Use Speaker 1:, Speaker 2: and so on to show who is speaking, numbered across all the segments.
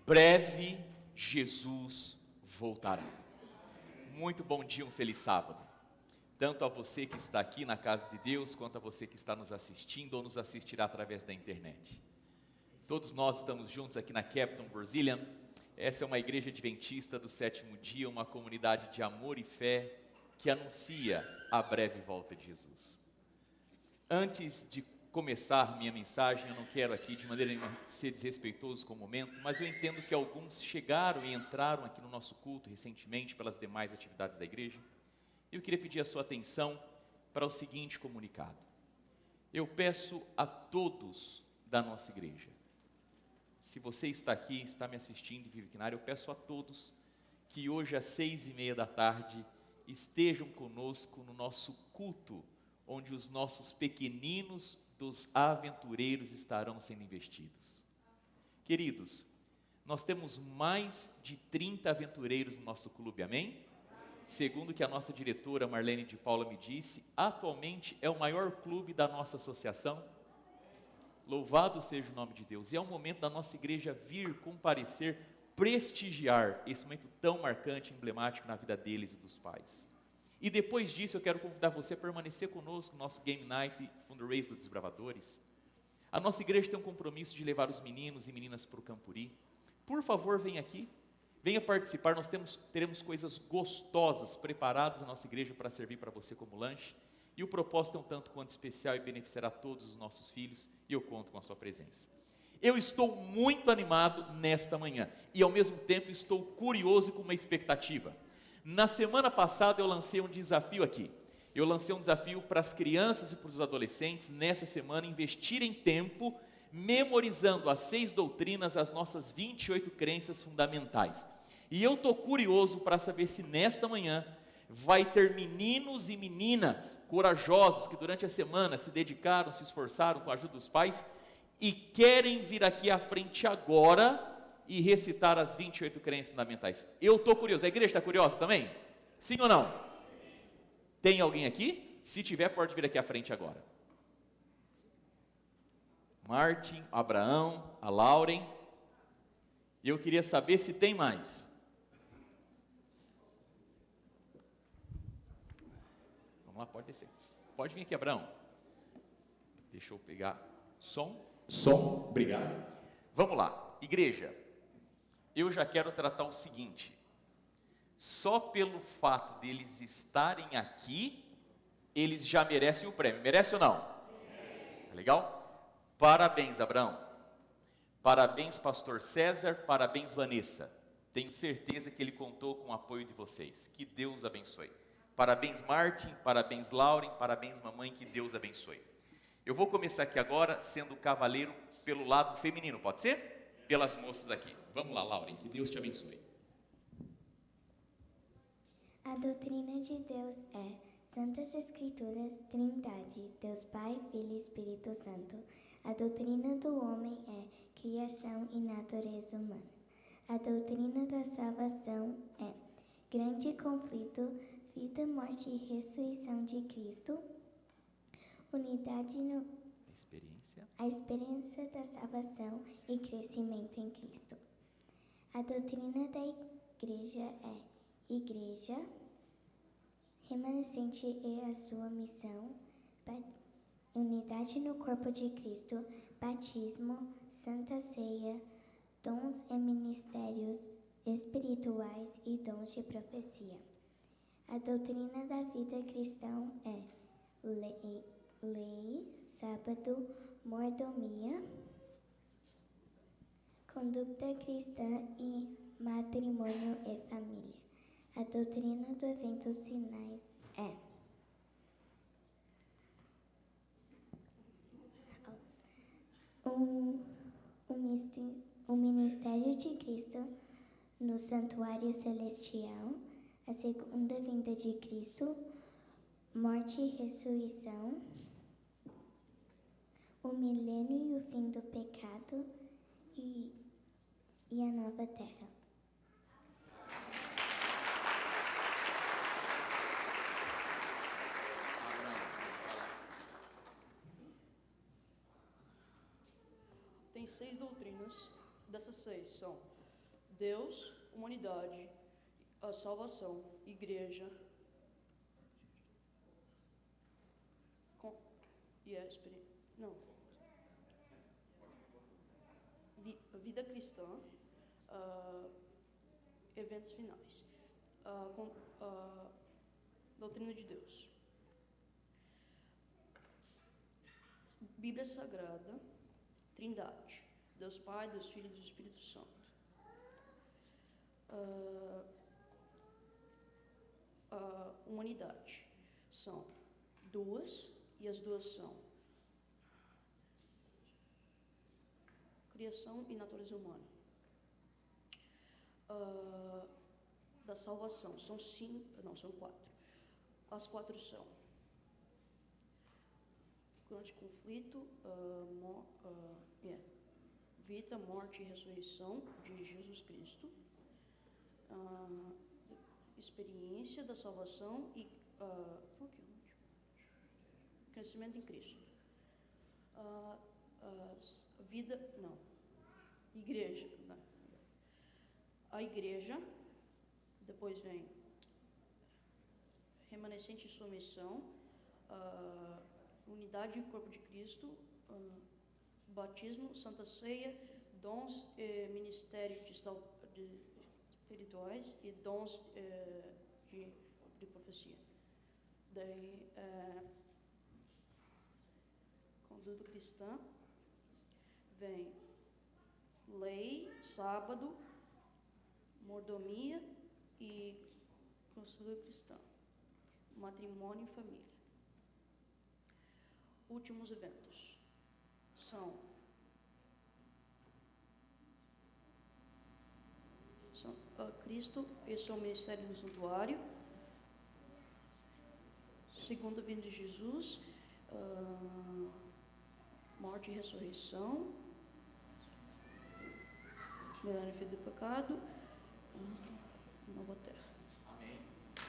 Speaker 1: breve Jesus voltará. Muito bom dia, um feliz sábado. Tanto a você que está aqui na casa de Deus, quanto a você que está nos assistindo ou nos assistirá através da internet. Todos nós estamos juntos aqui na Captain Brazilian. Essa é uma igreja adventista do sétimo dia, uma comunidade de amor e fé que anuncia a breve volta de Jesus. Antes de começar minha mensagem, eu não quero aqui de maneira nenhuma ser desrespeitoso com o momento, mas eu entendo que alguns chegaram e entraram aqui no nosso culto recentemente pelas demais atividades da igreja. Eu queria pedir a sua atenção para o seguinte comunicado. Eu peço a todos da nossa igreja, se você está aqui, está me assistindo e vive aqui na área, eu peço a todos que hoje às 6:30 da tarde estejam conosco no nosso culto, onde os nossos pequeninos dos aventureiros estarão sendo investidos. Queridos, nós temos mais de 30 aventureiros no nosso clube, amém? Segundo que a nossa diretora Marlene de Paula me disse, atualmente é o maior clube da nossa associação. Louvado seja o nome de Deus. E é o momento da nossa igreja vir comparecer, prestigiar esse momento tão marcante, emblemático na vida deles e dos pais. E depois disso eu quero convidar você a permanecer conosco no nosso Game Night Fundraise do Desbravadores. A nossa igreja tem um compromisso de levar os meninos e meninas para o Campuri. Por favor, venha aqui, venha participar. Nós teremos coisas gostosas preparadas na nossa igreja para servir para você como lanche. E o propósito é um tanto quanto especial e beneficiará todos os nossos filhos, e eu conto com a sua presença. Eu estou muito animado nesta manhã, e ao mesmo tempo estou curioso e com uma expectativa. Na semana passada eu lancei um desafio aqui. Eu lancei um desafio para as crianças e para os adolescentes, nessa semana, investirem tempo memorizando as 6 doutrinas, as nossas 28 crenças fundamentais. E eu estou curioso para saber se nesta manhã vai ter meninos e meninas corajosos que durante a semana se dedicaram, se esforçaram com a ajuda dos pais e querem vir aqui à frente agora e recitar as 28 crenças fundamentais. Eu estou curioso. A igreja está curiosa também? Sim ou não? Tem alguém aqui? Se tiver, pode vir aqui à frente agora. Martin, Abraão, a Lauren. E eu queria saber se tem mais. Vamos lá, pode descer. Pode vir aqui, Abraão. Deixa eu pegar som. Obrigado. Vamos lá, igreja. Eu já quero tratar o seguinte. Só pelo fato deles estarem aqui, eles já merecem o prêmio. Merece ou não? Sim. Legal? Parabéns, Abraão. Parabéns, pastor César. Parabéns, Vanessa. Tenho certeza que ele contou com o apoio de vocês. Que Deus abençoe. Parabéns, Martin, parabéns, Lauren, parabéns, mamãe, que Deus abençoe. Eu vou começar aqui agora sendo cavaleiro pelo lado feminino, pode ser? Pelas moças aqui. Vamos lá, Lauren, que Deus te abençoe.
Speaker 2: A doutrina de Deus é Santas Escrituras, Trindade, Deus Pai, Filho e Espírito Santo. A doutrina do homem é criação e natureza humana. A doutrina da salvação é grande conflito, vida, morte e ressurreição de Cristo, unidade no... a experiência da salvação e crescimento em Cristo. A doutrina da igreja é igreja, remanescente e a sua missão, unidade no corpo de Cristo, batismo, santa ceia, dons e ministérios espirituais e dons de profecia. A doutrina da vida cristã é lei, sábado, mordomia, conduta cristã e matrimônio e família. A doutrina do evento sinais é o ministério de Cristo no santuário celestial, a segunda vinda de Cristo, morte e ressurreição, o milênio e o fim do pecado e a nova terra.
Speaker 3: Tem 6 doutrinas. Dessas 6 são Deus, humanidade, a salvação, igreja, vida cristã, eventos finais, doutrina de Deus, Bíblia Sagrada, Trindade, Deus Pai, Deus Filho e Deus Espírito Santo. Humanidade são duas, e as duas são criação e natureza humana. Da salvação são são 4. As 4 são grande conflito, vida, morte e ressurreição de Jesus Cristo, experiência da salvação e crescimento em Cristo. Igreja. A igreja, depois vem remanescente em sua missão, unidade e corpo de Cristo, batismo, Santa Ceia, dons e ministérios espirituais e dons de profecia. Daí, conduta cristã, vem lei, sábado, mordomia e consulta cristã, matrimônio e família. Últimos eventos são Cristo e seu ministério no santuário, segunda vinda de Jesus, morte e ressurreição, milênio e fim do pecado, nova terra.
Speaker 1: Amém.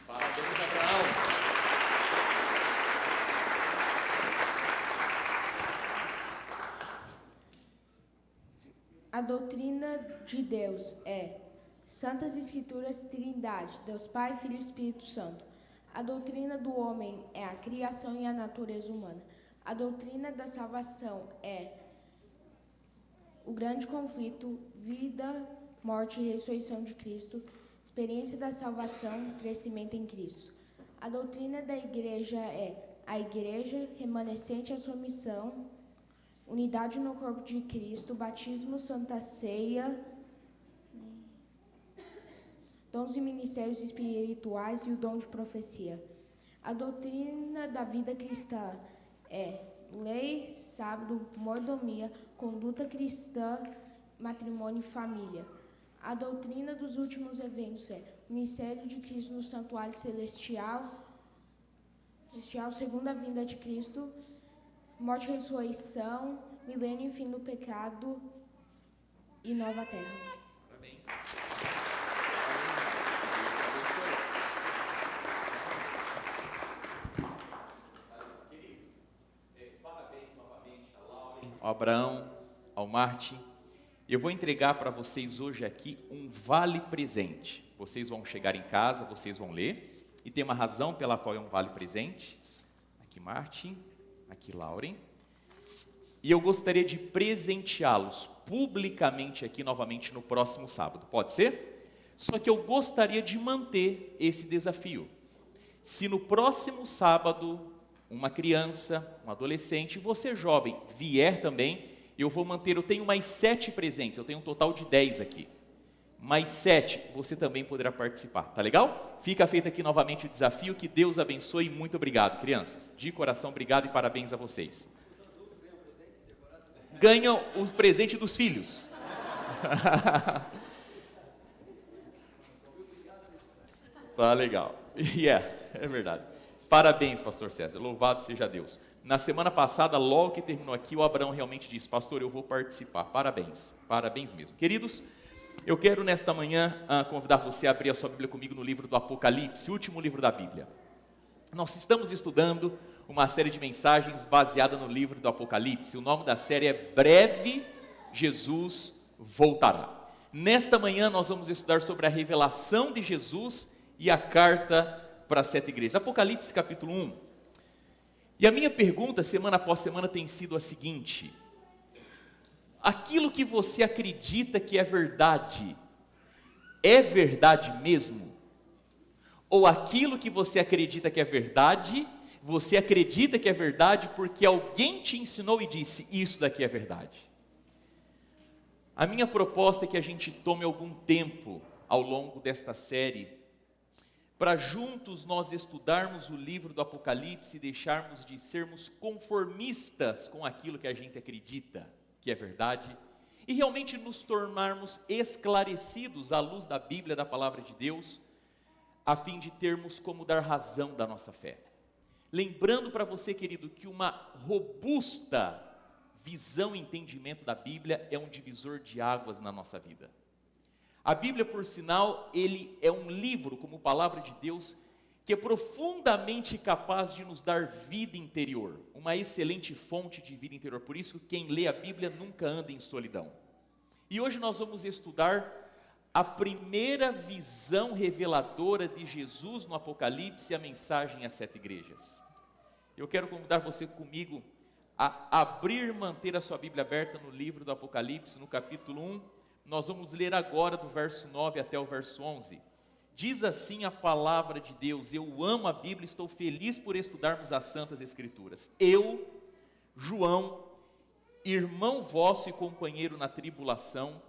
Speaker 1: Parabéns, Abraão.
Speaker 4: A doutrina de Deus é Santas Escrituras, Trindade, Deus Pai, Filho e Espírito Santo. A doutrina do homem é a criação e a natureza humana. A doutrina da salvação é o grande conflito, vida, morte e ressurreição de Cristo, experiência da salvação, crescimento em Cristo. A doutrina da igreja é a igreja remanescente à sua missão, unidade no corpo de Cristo, batismo, Santa Ceia, dons e ministérios espirituais e o dom de profecia. A doutrina da vida cristã é lei, sábado, mordomia, conduta cristã, matrimônio e família. A doutrina dos últimos eventos é ministério de Cristo no santuário celestial, segunda vinda de Cristo, morte e ressurreição, milênio e fim do pecado e nova terra.
Speaker 1: Parabéns. Parabéns novamente a Laura, ao Abraão, ao Martin. Eu vou entregar para vocês hoje aqui um vale presente. Vocês vão chegar em casa, vocês vão ler, e tem uma razão pela qual é um vale presente. Aqui Martin, aqui Lauren. E eu gostaria de presenteá-los publicamente aqui novamente no próximo sábado. Pode ser? Só que eu gostaria de manter esse desafio. Se no próximo sábado uma criança, um adolescente, você jovem vier também, eu vou manter, eu tenho mais 7 presentes, eu tenho um total de 10 aqui. Mais 7, você também poderá participar, tá legal? Fica feito aqui novamente o desafio, que Deus abençoe e muito obrigado, crianças. De coração, obrigado e parabéns a vocês. Ganham o presente dos filhos. Tá legal. É verdade. Parabéns, pastor César, louvado seja Deus. Na semana passada, logo que terminou aqui, o Abraão realmente disse, pastor, eu vou participar. Parabéns, parabéns mesmo. Queridos, eu quero nesta manhã convidar você a abrir a sua Bíblia comigo no livro do Apocalipse, último livro da Bíblia. Nós estamos estudando uma série de mensagens baseada no livro do Apocalipse. O nome da série é Breve Jesus Voltará. Nesta manhã nós vamos estudar sobre a revelação de Jesus e a carta para as 7 igrejas. Apocalipse capítulo 1. E a minha pergunta, semana após semana, tem sido a seguinte: aquilo que você acredita que é verdade mesmo? Ou aquilo que você acredita que é verdade, você acredita que é verdade porque alguém te ensinou e disse, isso daqui é verdade? A minha proposta é que a gente tome algum tempo ao longo desta série para juntos nós estudarmos o livro do Apocalipse e deixarmos de sermos conformistas com aquilo que a gente acredita que é verdade e realmente nos tornarmos esclarecidos à luz da Bíblia, da palavra de Deus, a fim de termos como dar razão da nossa fé. Lembrando para você, querido, que uma robusta visão e entendimento da Bíblia é um divisor de águas na nossa vida. A Bíblia, por sinal, ele é um livro, como palavra de Deus, que é profundamente capaz de nos dar vida interior, uma excelente fonte de vida interior. Por isso, quem lê a Bíblia nunca anda em solidão. E hoje nós vamos estudar a primeira visão reveladora de Jesus no Apocalipse e a mensagem às 7 igrejas. Eu quero convidar você comigo a abrir e manter a sua Bíblia aberta no livro do Apocalipse, no capítulo 1. Nós vamos ler agora do verso 9 até o verso 11. Diz assim a palavra de Deus. Eu amo a Bíblia, estou feliz por estudarmos as Santas Escrituras. Eu, João, irmão vosso e companheiro na tribulação,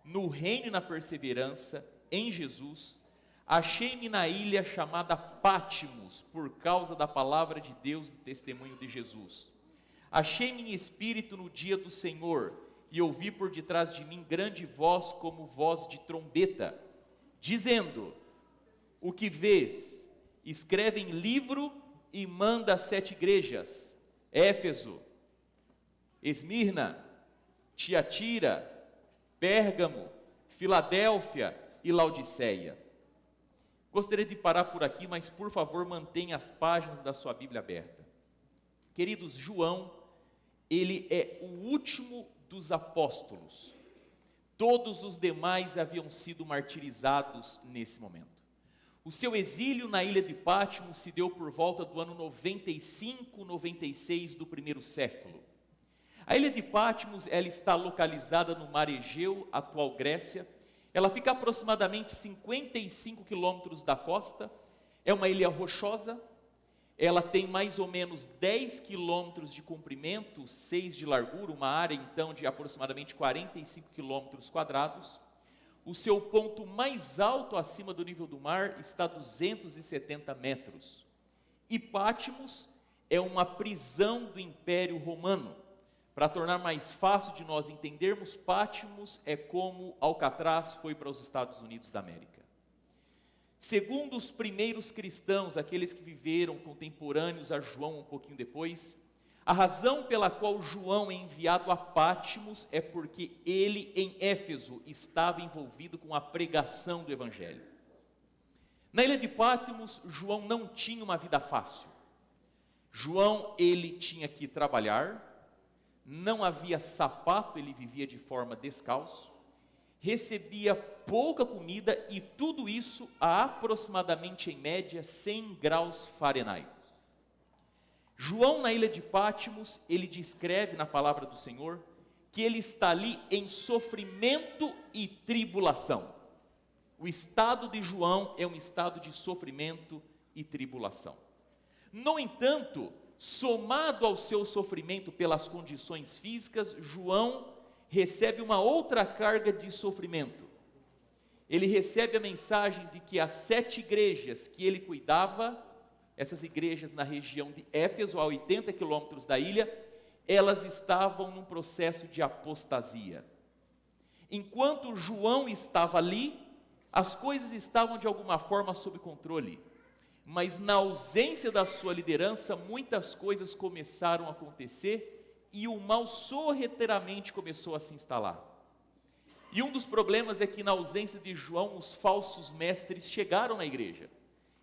Speaker 1: no reino e na perseverança, em Jesus, achei-me na ilha chamada Pátimos, por causa da palavra de Deus e do testemunho de Jesus. Achei-me em espírito no dia do Senhor, e ouvi por detrás de mim grande voz como voz de trombeta, dizendo, o que vês, escreve em livro e manda às 7 igrejas, Éfeso, Esmirna, Tiatira, Pérgamo, Filadélfia e Laodiceia. Gostaria de parar por aqui, mas por favor mantenha as páginas da sua Bíblia aberta. Queridos, João, ele é o último dos apóstolos. Todos os demais haviam sido martirizados nesse momento. O seu exílio na ilha de Pátimos se deu por volta do ano 95, 96 do primeiro século. A ilha de Pátimos, ela está localizada no mar Egeu, atual Grécia. Ela fica a aproximadamente 55 quilômetros da costa. É uma ilha rochosa. Ela tem mais ou menos 10 quilômetros de comprimento, 6 de largura, uma área então de aproximadamente 45 quilômetros quadrados. O seu ponto mais alto acima do nível do mar está a 270 metros. E Pátimos é uma prisão do Império Romano. Para tornar mais fácil de nós entendermos, Pátimos é como Alcatraz foi para os Estados Unidos da América. Segundo os primeiros cristãos, aqueles que viveram contemporâneos a João um pouquinho depois, a razão pela qual João é enviado a Pátimos é porque ele, em Éfeso, estava envolvido com a pregação do Evangelho. Na ilha de Pátimos, João não tinha uma vida fácil. João, ele tinha que trabalhar, não havia sapato, ele vivia de forma descalço, recebia pouca comida e tudo isso a aproximadamente, em média, 100 graus Fahrenheit. João, na ilha de Pátimos, ele descreve na palavra do Senhor que ele está ali em sofrimento e tribulação. O estado de João é um estado de sofrimento e tribulação. No entanto, somado ao seu sofrimento pelas condições físicas, João recebe uma outra carga de sofrimento. Ele recebe a mensagem de que as 7 igrejas que ele cuidava, essas igrejas na região de Éfeso, a 80 quilômetros da ilha, elas estavam num processo de apostasia. Enquanto João estava ali, as coisas estavam de alguma forma sob controle. Mas na ausência da sua liderança, muitas coisas começaram a acontecer e o mal sorrateiramente começou a se instalar. E um dos problemas é que na ausência de João, os falsos mestres chegaram na igreja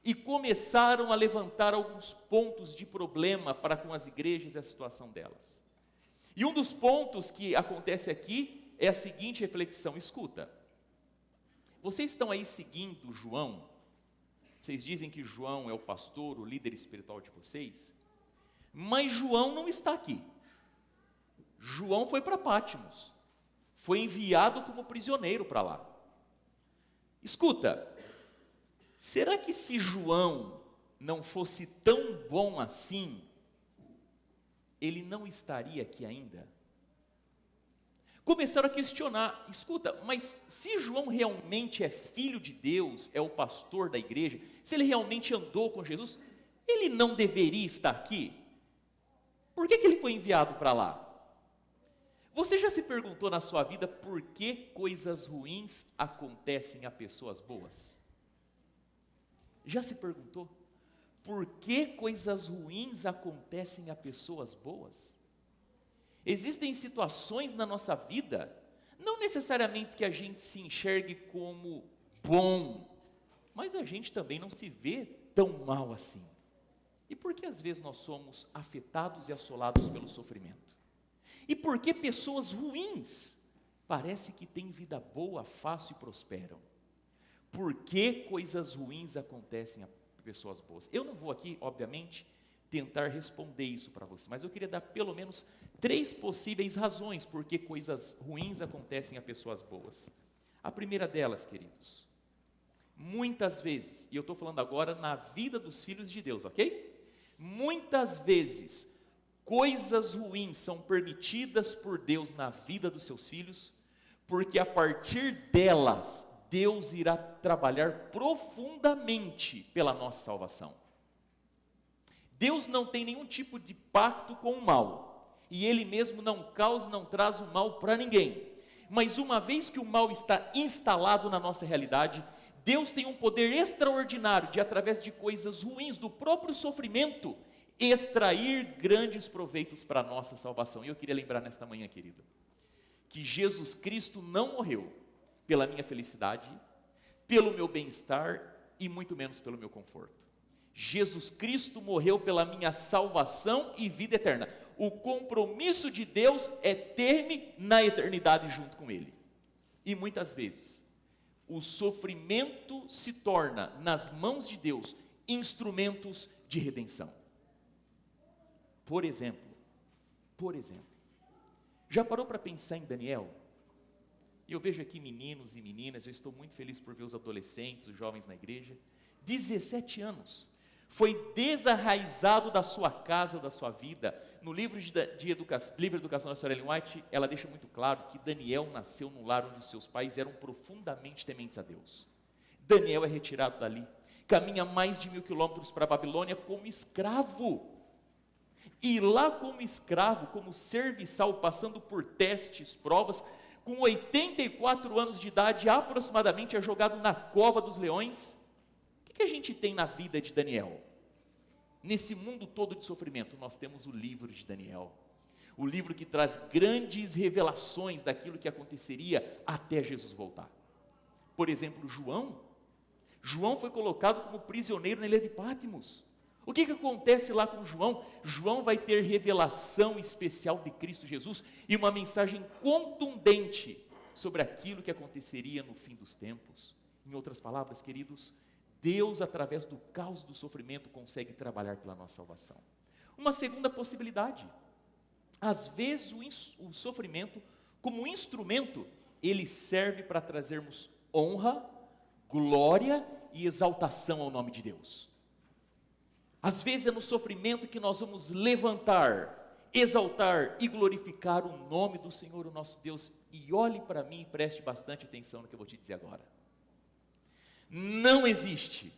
Speaker 1: e começaram a levantar alguns pontos de problema para com as igrejas e a situação delas. E um dos pontos que acontece aqui é a seguinte reflexão: escuta, Vocês estão aí seguindo João? Vocês dizem que João é o pastor, o líder espiritual de vocês? Mas João não está aqui. João foi para Pátimos. Foi enviado como prisioneiro para lá. Escuta, será que se João não fosse tão bom assim, ele não estaria aqui ainda? Começaram a questionar, escuta, mas se João realmente é filho de Deus, é o pastor da igreja, se ele realmente andou com Jesus, ele não deveria estar aqui? Por que ele foi enviado para lá? Você já se perguntou na sua vida por que coisas ruins acontecem a pessoas boas? Já se perguntou? Por que coisas ruins acontecem a pessoas boas? Existem situações na nossa vida, não necessariamente que a gente se enxergue como bom, mas a gente também não se vê tão mal assim. E por que às vezes nós somos afetados e assolados pelo sofrimento? E por que pessoas ruins parece que têm vida boa, fácil e prosperam? Por que coisas ruins acontecem a pessoas boas? Eu não vou aqui, obviamente, tentar responder isso para você, mas eu queria dar pelo menos 3 possíveis razões por que coisas ruins acontecem a pessoas boas. A primeira delas, queridos, muitas vezes, e eu estou falando agora na vida dos filhos de Deus, ok? Muitas vezes, coisas ruins são permitidas por Deus na vida dos seus filhos, porque a partir delas, Deus irá trabalhar profundamente pela nossa salvação. Deus não tem nenhum tipo de pacto com o mal, e Ele mesmo não causa, não traz o mal para ninguém. Mas uma vez que o mal está instalado na nossa realidade, Deus tem um poder extraordinário de, através de coisas ruins, do próprio sofrimento, extrair grandes proveitos para a nossa salvação. E eu queria lembrar nesta manhã, querido, que Jesus Cristo não morreu pela minha felicidade, pelo meu bem-estar e muito menos pelo meu conforto. Jesus Cristo morreu pela minha salvação e vida eterna. O compromisso de Deus é ter-me na eternidade junto com Ele. E muitas vezes, o sofrimento se torna, nas mãos de Deus, instrumentos de redenção. Por exemplo, já parou para pensar em Daniel? E eu vejo aqui meninos e meninas, eu estou muito feliz por ver os adolescentes, os jovens na igreja. 17 anos. Foi desarraizado da sua casa, da sua vida. No livro de Educação da senhora Ellen White, ela deixa muito claro que Daniel nasceu num lar onde os seus pais eram profundamente tementes a Deus. Daniel é retirado dali, caminha mais de 1000 quilômetros para a Babilônia como escravo. E lá como escravo, como serviçal, passando por testes, provas, com 84 anos de idade, aproximadamente, é jogado na cova dos leões. O que a gente tem na vida de Daniel? Nesse mundo todo de sofrimento, nós temos o livro de Daniel. O livro que traz grandes revelações daquilo que aconteceria até Jesus voltar. Por exemplo, João foi colocado como prisioneiro na ilha de Pátimos. O que acontece lá com João? João vai ter revelação especial de Cristo Jesus e uma mensagem contundente sobre aquilo que aconteceria no fim dos tempos. Em outras palavras, queridos, Deus, através do caos do sofrimento, consegue trabalhar pela nossa salvação. Uma segunda possibilidade, às vezes o sofrimento, como instrumento, ele serve para trazermos honra, glória e exaltação ao nome de Deus. Às vezes é no sofrimento que nós vamos levantar, exaltar e glorificar o nome do Senhor, o nosso Deus. E olhe para mim e preste bastante atenção no que eu vou te dizer agora. Não existe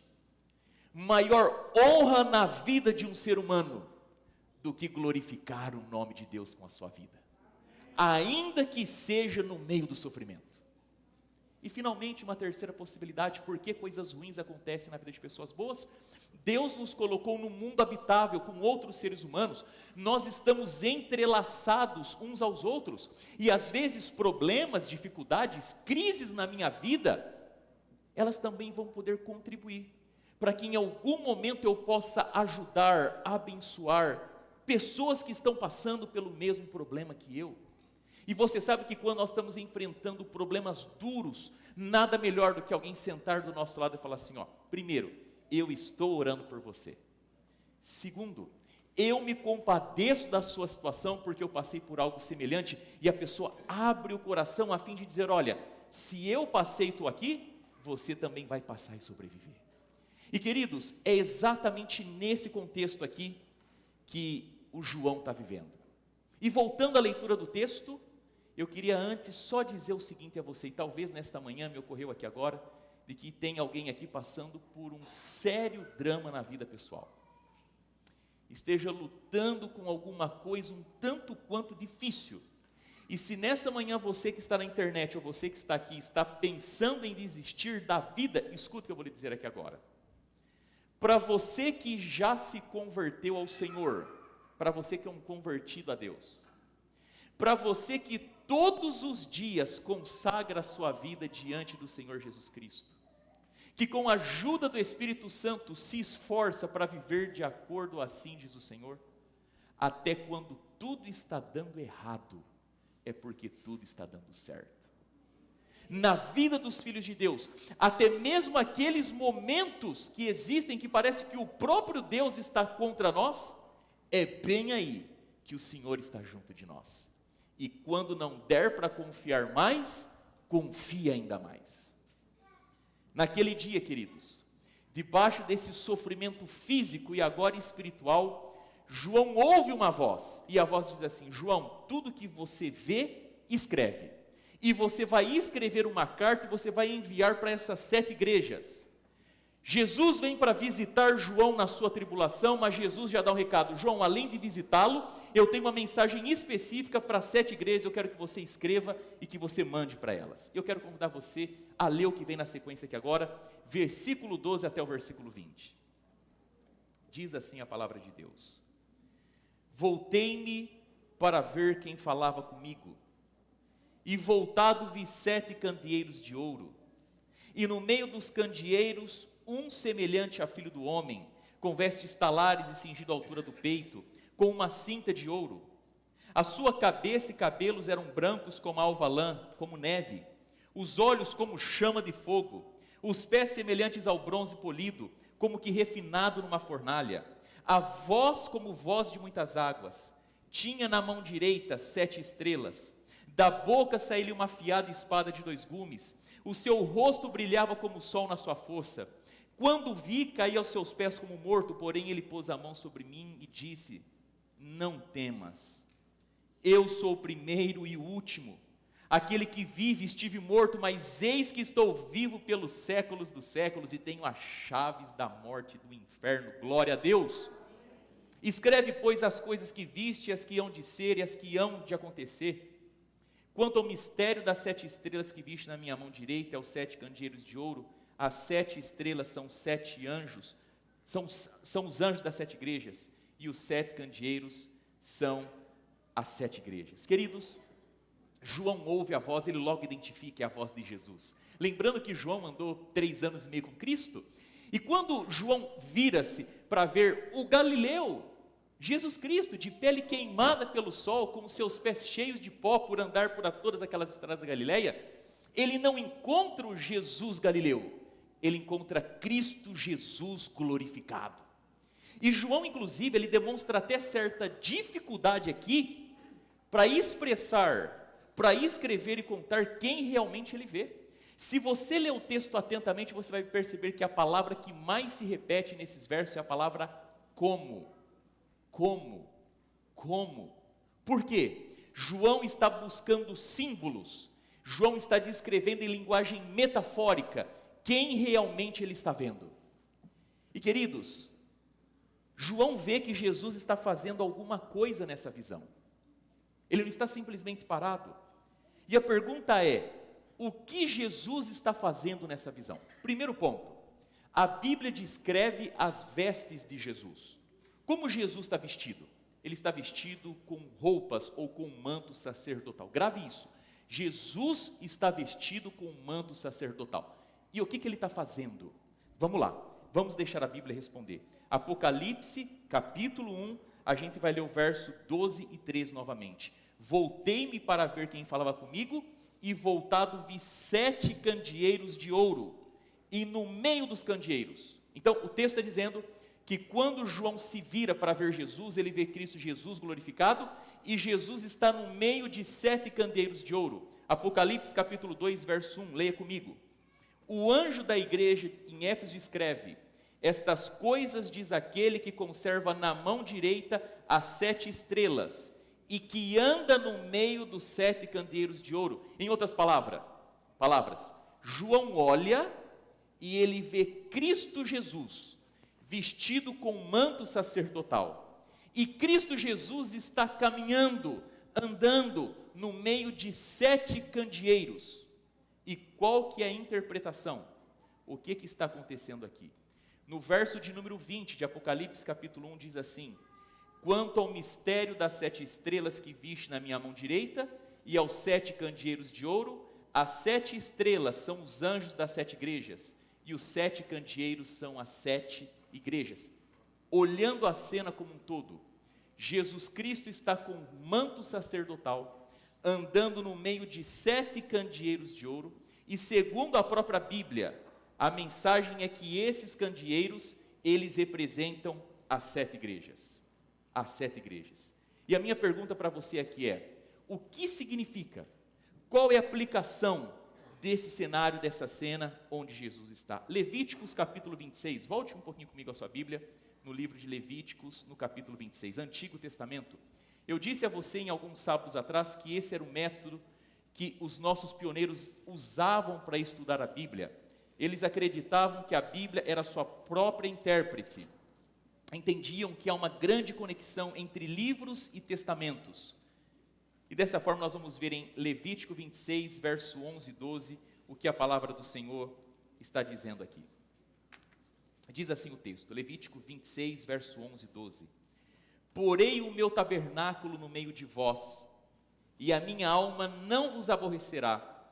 Speaker 1: maior honra na vida de um ser humano do que glorificar o nome de Deus com a sua vida, ainda que seja no meio do sofrimento. E finalmente, uma terceira possibilidade, por que coisas ruins acontecem na vida de pessoas boas? Deus nos colocou num mundo habitável com outros seres humanos, nós estamos entrelaçados uns aos outros, e às vezes problemas, dificuldades, crises na minha vida, elas também vão poder contribuir, para que em algum momento eu possa ajudar, abençoar, pessoas que estão passando pelo mesmo problema que eu. E você sabe que quando nós estamos enfrentando problemas duros Nada melhor do que alguém sentar do nosso lado e falar assim, ó, primeiro, eu estou orando por você. Segundo, eu me compadeço da sua situação porque eu passei por algo semelhante, e a pessoa abre o coração a fim de dizer, olha, se eu passei e estou aqui, você também vai passar e sobreviver. E queridos, é exatamente nesse contexto aqui que o João está vivendo. E voltando à leitura do texto, eu queria antes só dizer o seguinte a você, e talvez nesta manhã me ocorreu aqui agora, de que tem alguém aqui passando por um sério drama na vida pessoal. Esteja lutando com alguma coisa um tanto quanto difícil. E se nessa manhã você que está na internet ou você que está aqui está pensando em desistir da vida, escuta o que eu vou lhe dizer aqui agora. Para você que já se converteu ao Senhor, para você que é um convertido a Deus, para você que todos os dias consagra a sua vida diante do Senhor Jesus Cristo, que com a ajuda do Espírito Santo se esforça para viver de acordo assim, diz o Senhor, até quando tudo está dando errado, é porque tudo está dando certo. Na vida dos filhos de Deus, até mesmo aqueles momentos que existem que parece que o próprio Deus está contra nós, é bem aí que o Senhor está junto de nós. E quando não der para confiar mais, confia ainda mais. Naquele dia, queridos, debaixo desse sofrimento físico e agora espiritual, João ouve uma voz, e a voz diz assim, João, tudo que você vê, escreve. E você vai escrever uma carta e você vai enviar para essas 7 igrejas. Jesus vem para visitar João na sua tribulação, mas Jesus já dá um recado, João, além de visitá-lo, eu tenho uma mensagem específica para 7 igrejas, eu quero que você escreva e que você mande para elas. Eu quero convidar você a ler o que vem na sequência aqui agora, versículo 12 até o versículo 20. Diz assim a palavra de Deus, voltei-me para ver quem falava comigo, e voltado vi 7 candeeiros de ouro, e no meio dos candeeiros, um semelhante a filho do homem, com vestes talares e cingido à altura do peito, com uma cinta de ouro. A sua cabeça e cabelos eram brancos como a alva lã, como neve, os olhos como chama de fogo, os pés semelhantes ao bronze polido, como que refinado numa fornalha, a voz como voz de muitas águas. Tinha na mão direita 7 estrelas, da boca saía-lhe uma afiada espada de 2 gumes, o seu rosto brilhava como o sol na sua força. Quando vi, caí aos seus pés como morto, porém ele pôs a mão sobre mim e disse, não temas, eu sou o primeiro e o último, aquele que vive, estive morto, mas eis que estou vivo pelos séculos dos séculos, e tenho as chaves da morte e do inferno, glória a Deus. Escreve, pois, as coisas que viste, as que hão de ser e as que hão de acontecer. Quanto ao mistério das 7 estrelas que viste na minha mão direita, aos 7 candeeiros de ouro, as 7 estrelas são 7 anjos, são os anjos das 7 igrejas, e os 7 candeeiros são as 7 igrejas. Queridos, João ouve a voz, ele logo identifica a voz de Jesus. Lembrando que João andou 3 anos e meio com Cristo, e quando João vira-se para ver o Galileu, Jesus Cristo, de pele queimada pelo sol, com os seus pés cheios de pó por andar por todas aquelas estradas da Galileia, ele não encontra o Jesus Galileu, ele encontra Cristo Jesus glorificado. E João, inclusive, ele demonstra até certa dificuldade aqui, para expressar, para escrever e contar quem realmente ele vê. Se você ler o texto atentamente, você vai perceber que a palavra que mais se repete nesses versos é a palavra como. Como? Por quê? João está buscando símbolos, João está descrevendo em linguagem metafórica quem realmente ele está vendo. E queridos, João vê que Jesus está fazendo alguma coisa nessa visão, ele não está simplesmente parado, e a pergunta é, o que Jesus está fazendo nessa visão? Primeiro ponto, a Bíblia descreve as vestes de Jesus. Como Jesus está vestido? Ele está vestido com roupas ou com um manto sacerdotal. Grave isso. Jesus está vestido com um manto sacerdotal. E o que ele está fazendo? Vamos lá, vamos deixar a Bíblia responder. Apocalipse, capítulo 1, a gente vai ler o verso 12 e 13 novamente. Voltei-me para ver quem falava comigo, e voltado vi 7 candeeiros de ouro, e no meio dos candeeiros. Então, o texto está dizendo que quando João se vira para ver Jesus, ele vê Cristo Jesus glorificado, e Jesus está no meio de 7 candeeiros de ouro. Apocalipse capítulo 2, verso 1, leia comigo. O anjo da igreja em Éfeso escreve: estas coisas diz aquele que conserva na mão direita as 7 estrelas, e que anda no meio dos 7 candeeiros de ouro. Em outras palavras, João olha e ele vê Cristo Jesus vestido com manto sacerdotal. E Cristo Jesus está caminhando, andando no meio de 7 candeeiros. E qual que é a interpretação? O que está acontecendo aqui? No verso de número 20 de Apocalipse capítulo 1 diz assim: quanto ao mistério das 7 estrelas que viste na minha mão direita, e aos 7 candeeiros de ouro, as 7 estrelas são os anjos das 7 igrejas, e os 7 candeeiros são as 7 igrejas. Olhando a cena como um todo, Jesus Cristo está com manto sacerdotal, andando no meio de 7 candeeiros de ouro, e segundo a própria Bíblia, a mensagem é que esses candeeiros, eles representam as 7 igrejas. As 7 igrejas. E a minha pergunta para você aqui é: o que significa? Qual é a aplicação desse cenário, dessa cena onde Jesus está? Levíticos capítulo 26, volte um pouquinho comigo a sua Bíblia, no livro de Levíticos, no capítulo 26, Antigo Testamento. Eu disse a você em alguns sábados atrás que esse era o método que os nossos pioneiros usavam para estudar a Bíblia. Eles acreditavam que a Bíblia era sua própria intérprete. Entendiam que há uma grande conexão entre livros e testamentos. E dessa forma nós vamos ver em Levítico 26, verso 11 e 12, o que a palavra do Senhor está dizendo aqui. Diz assim o texto, Levítico 26, verso 11 e 12. Porei o meu tabernáculo no meio de vós, e a minha alma não vos aborrecerá.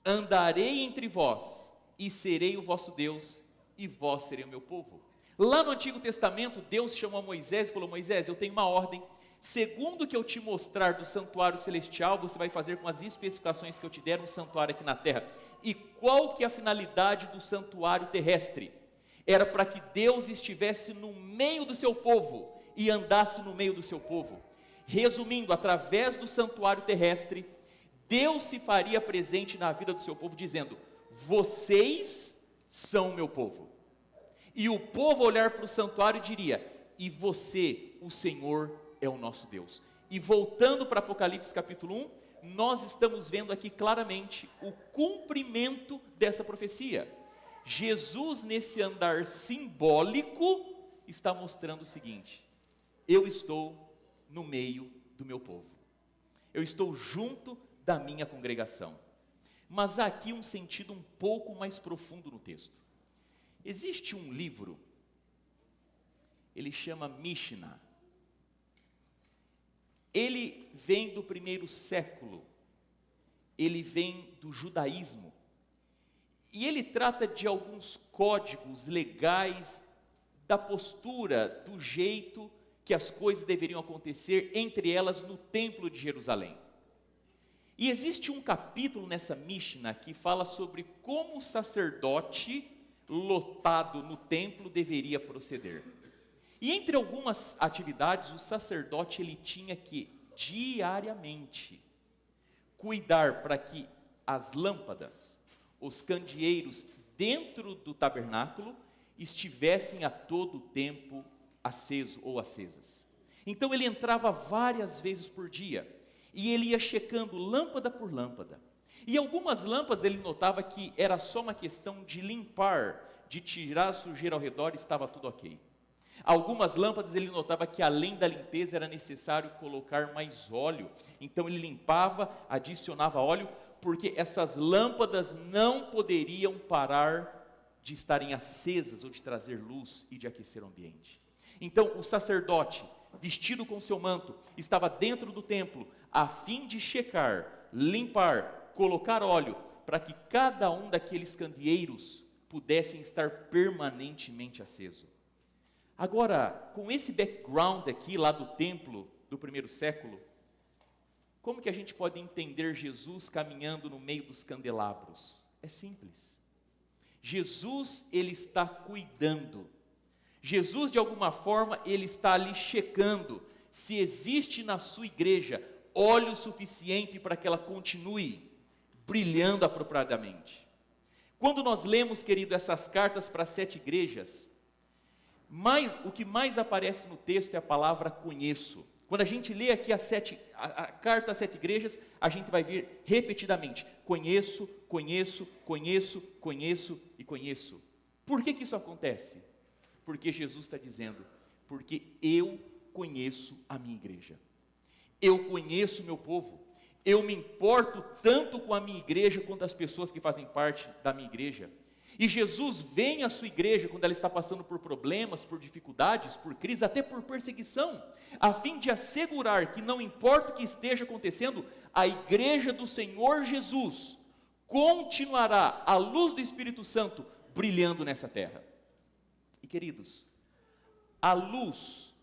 Speaker 1: Andarei entre vós, e serei o vosso Deus, e vós serei o meu povo. Lá no Antigo Testamento, Deus chamou Moisés e falou: Moisés, eu tenho uma ordem, segundo o que eu te mostrar do santuário celestial, você vai fazer com as especificações que eu te der um santuário aqui na terra. E qual que é a finalidade do santuário terrestre? Era para que Deus estivesse no meio do seu povo, e andasse no meio do seu povo. Resumindo, através do santuário terrestre, Deus se faria presente na vida do seu povo, dizendo: vocês são o meu povo. E o povo olhar para o santuário e diria: e você, o Senhor, é o nosso Deus. E voltando para Apocalipse capítulo 1, nós estamos vendo aqui claramente o cumprimento dessa profecia. Jesus, nesse andar simbólico, está mostrando o seguinte: eu estou no meio do meu povo. Eu estou junto da minha congregação. Mas há aqui um sentido um pouco mais profundo no texto. Existe um livro, ele chama Mishnah. Ele vem do 1º século, ele vem do judaísmo, e ele trata de alguns códigos legais da postura, do jeito que as coisas deveriam acontecer, entre elas no templo de Jerusalém. E existe um capítulo nessa Mishnah que fala sobre como o sacerdote lotado no templo deveria proceder. E entre algumas atividades, o sacerdote ele tinha que diariamente cuidar para que as lâmpadas, os candeeiros dentro do tabernáculo estivessem a todo tempo aceso ou acesas. Então ele entrava várias vezes por dia e ele ia checando lâmpada por lâmpada. E algumas lâmpadas ele notava que era só uma questão de limpar, de tirar a sujeira ao redor e estava tudo ok. Algumas lâmpadas ele notava que além da limpeza era necessário colocar mais óleo. Então ele limpava, adicionava óleo, porque essas lâmpadas não poderiam parar de estarem acesas ou de trazer luz e de aquecer o ambiente. Então o sacerdote, vestido com seu manto, estava dentro do templo a fim de checar, limpar, colocar óleo, para que cada um daqueles candeeiros pudessem estar permanentemente aceso. Agora, com esse background aqui lá do templo do 1º século, Como que a gente pode entender Jesus caminhando no meio dos candelabros? É simples. Jesus, ele está cuidando. Jesus, de alguma forma, ele está ali checando se existe na sua igreja óleo suficiente para que ela continue brilhando apropriadamente. Quando nós lemos, querido, essas cartas para 7 igrejas, o que mais aparece no texto é a palavra conheço. Quando a gente lê aqui a carta às 7 igrejas, a gente vai ver repetidamente, conheço, conheço, conheço, conheço e conheço. Por que isso acontece? Porque Jesus está dizendo, porque eu conheço a minha igreja, eu conheço o meu povo, eu me importo tanto com a minha igreja quanto as pessoas que fazem parte da minha igreja. E Jesus vem à sua igreja quando ela está passando por problemas, por dificuldades, por crise, até por perseguição, a fim de assegurar que não importa o que esteja acontecendo, a igreja do Senhor Jesus continuará, à luz do Espírito Santo, brilhando nessa terra. E queridos, à luz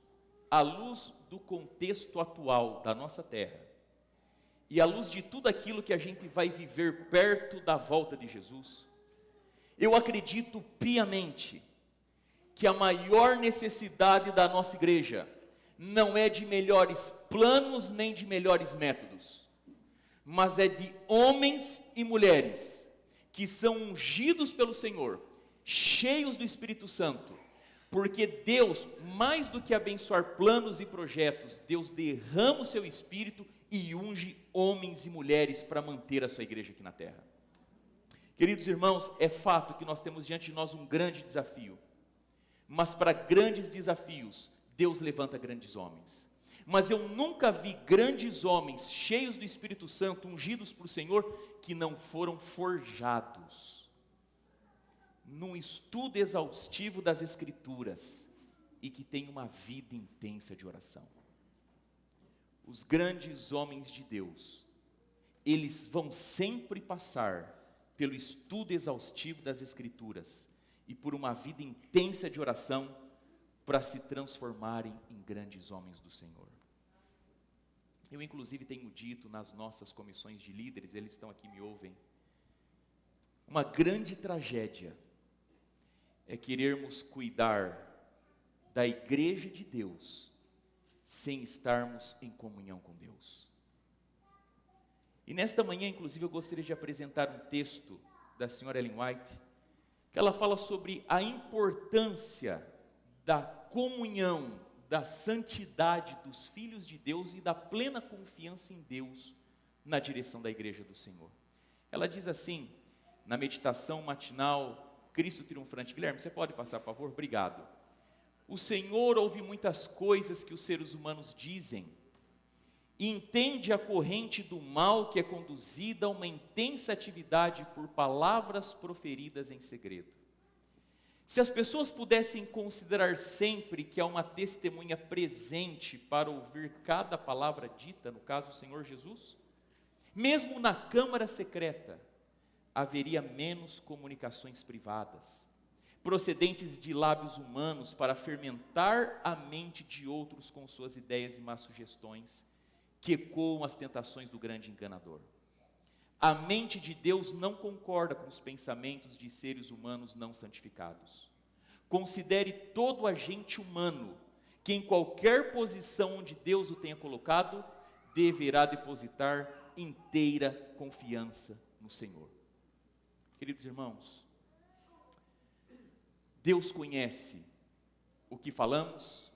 Speaker 1: do contexto atual da nossa terra, e à luz de tudo aquilo que a gente vai viver perto da volta de Jesus, eu acredito piamente que a maior necessidade da nossa igreja não é de melhores planos nem de melhores métodos, mas é de homens e mulheres que são ungidos pelo Senhor, cheios do Espírito Santo, porque Deus, mais do que abençoar planos e projetos, Deus derrama o seu Espírito e unge homens e mulheres para manter a sua igreja aqui na terra. Queridos irmãos, é fato que nós temos diante de nós um grande desafio, mas para grandes desafios, Deus levanta grandes homens. Mas eu nunca vi grandes homens cheios do Espírito Santo, ungidos por Senhor, que não foram forjados num estudo exaustivo das Escrituras e que têm uma vida intensa de oração. Os grandes homens de Deus, eles vão sempre passar pelo estudo exaustivo das Escrituras e por uma vida intensa de oração para se transformarem em grandes homens do Senhor. Eu inclusive tenho dito nas nossas comissões de líderes, eles estão aqui, me ouvem, uma grande tragédia é querermos cuidar da igreja de Deus sem estarmos em comunhão com Deus. E nesta manhã, inclusive, eu gostaria de apresentar um texto da senhora Ellen White, que ela fala sobre a importância da comunhão, da santidade dos filhos de Deus e da plena confiança em Deus na direção da igreja do Senhor. Ela diz assim, na meditação matinal, Cristo triunfante. Guilherme, você pode passar, por favor? Obrigado. O Senhor ouve muitas coisas que os seres humanos dizem, e entende a corrente do mal que é conduzida a uma intensa atividade por palavras proferidas em segredo. Se as pessoas pudessem considerar sempre que há uma testemunha presente para ouvir cada palavra dita, no caso o Senhor Jesus, mesmo na câmara secreta, haveria menos comunicações privadas, procedentes de lábios humanos para fermentar a mente de outros com suas ideias e más sugestões, que ecoam as tentações do grande enganador. A mente de Deus não concorda com os pensamentos de seres humanos não santificados. Considere todo agente humano que em qualquer posição onde Deus o tenha colocado, deverá depositar inteira confiança no Senhor. Queridos irmãos, Deus conhece o que falamos,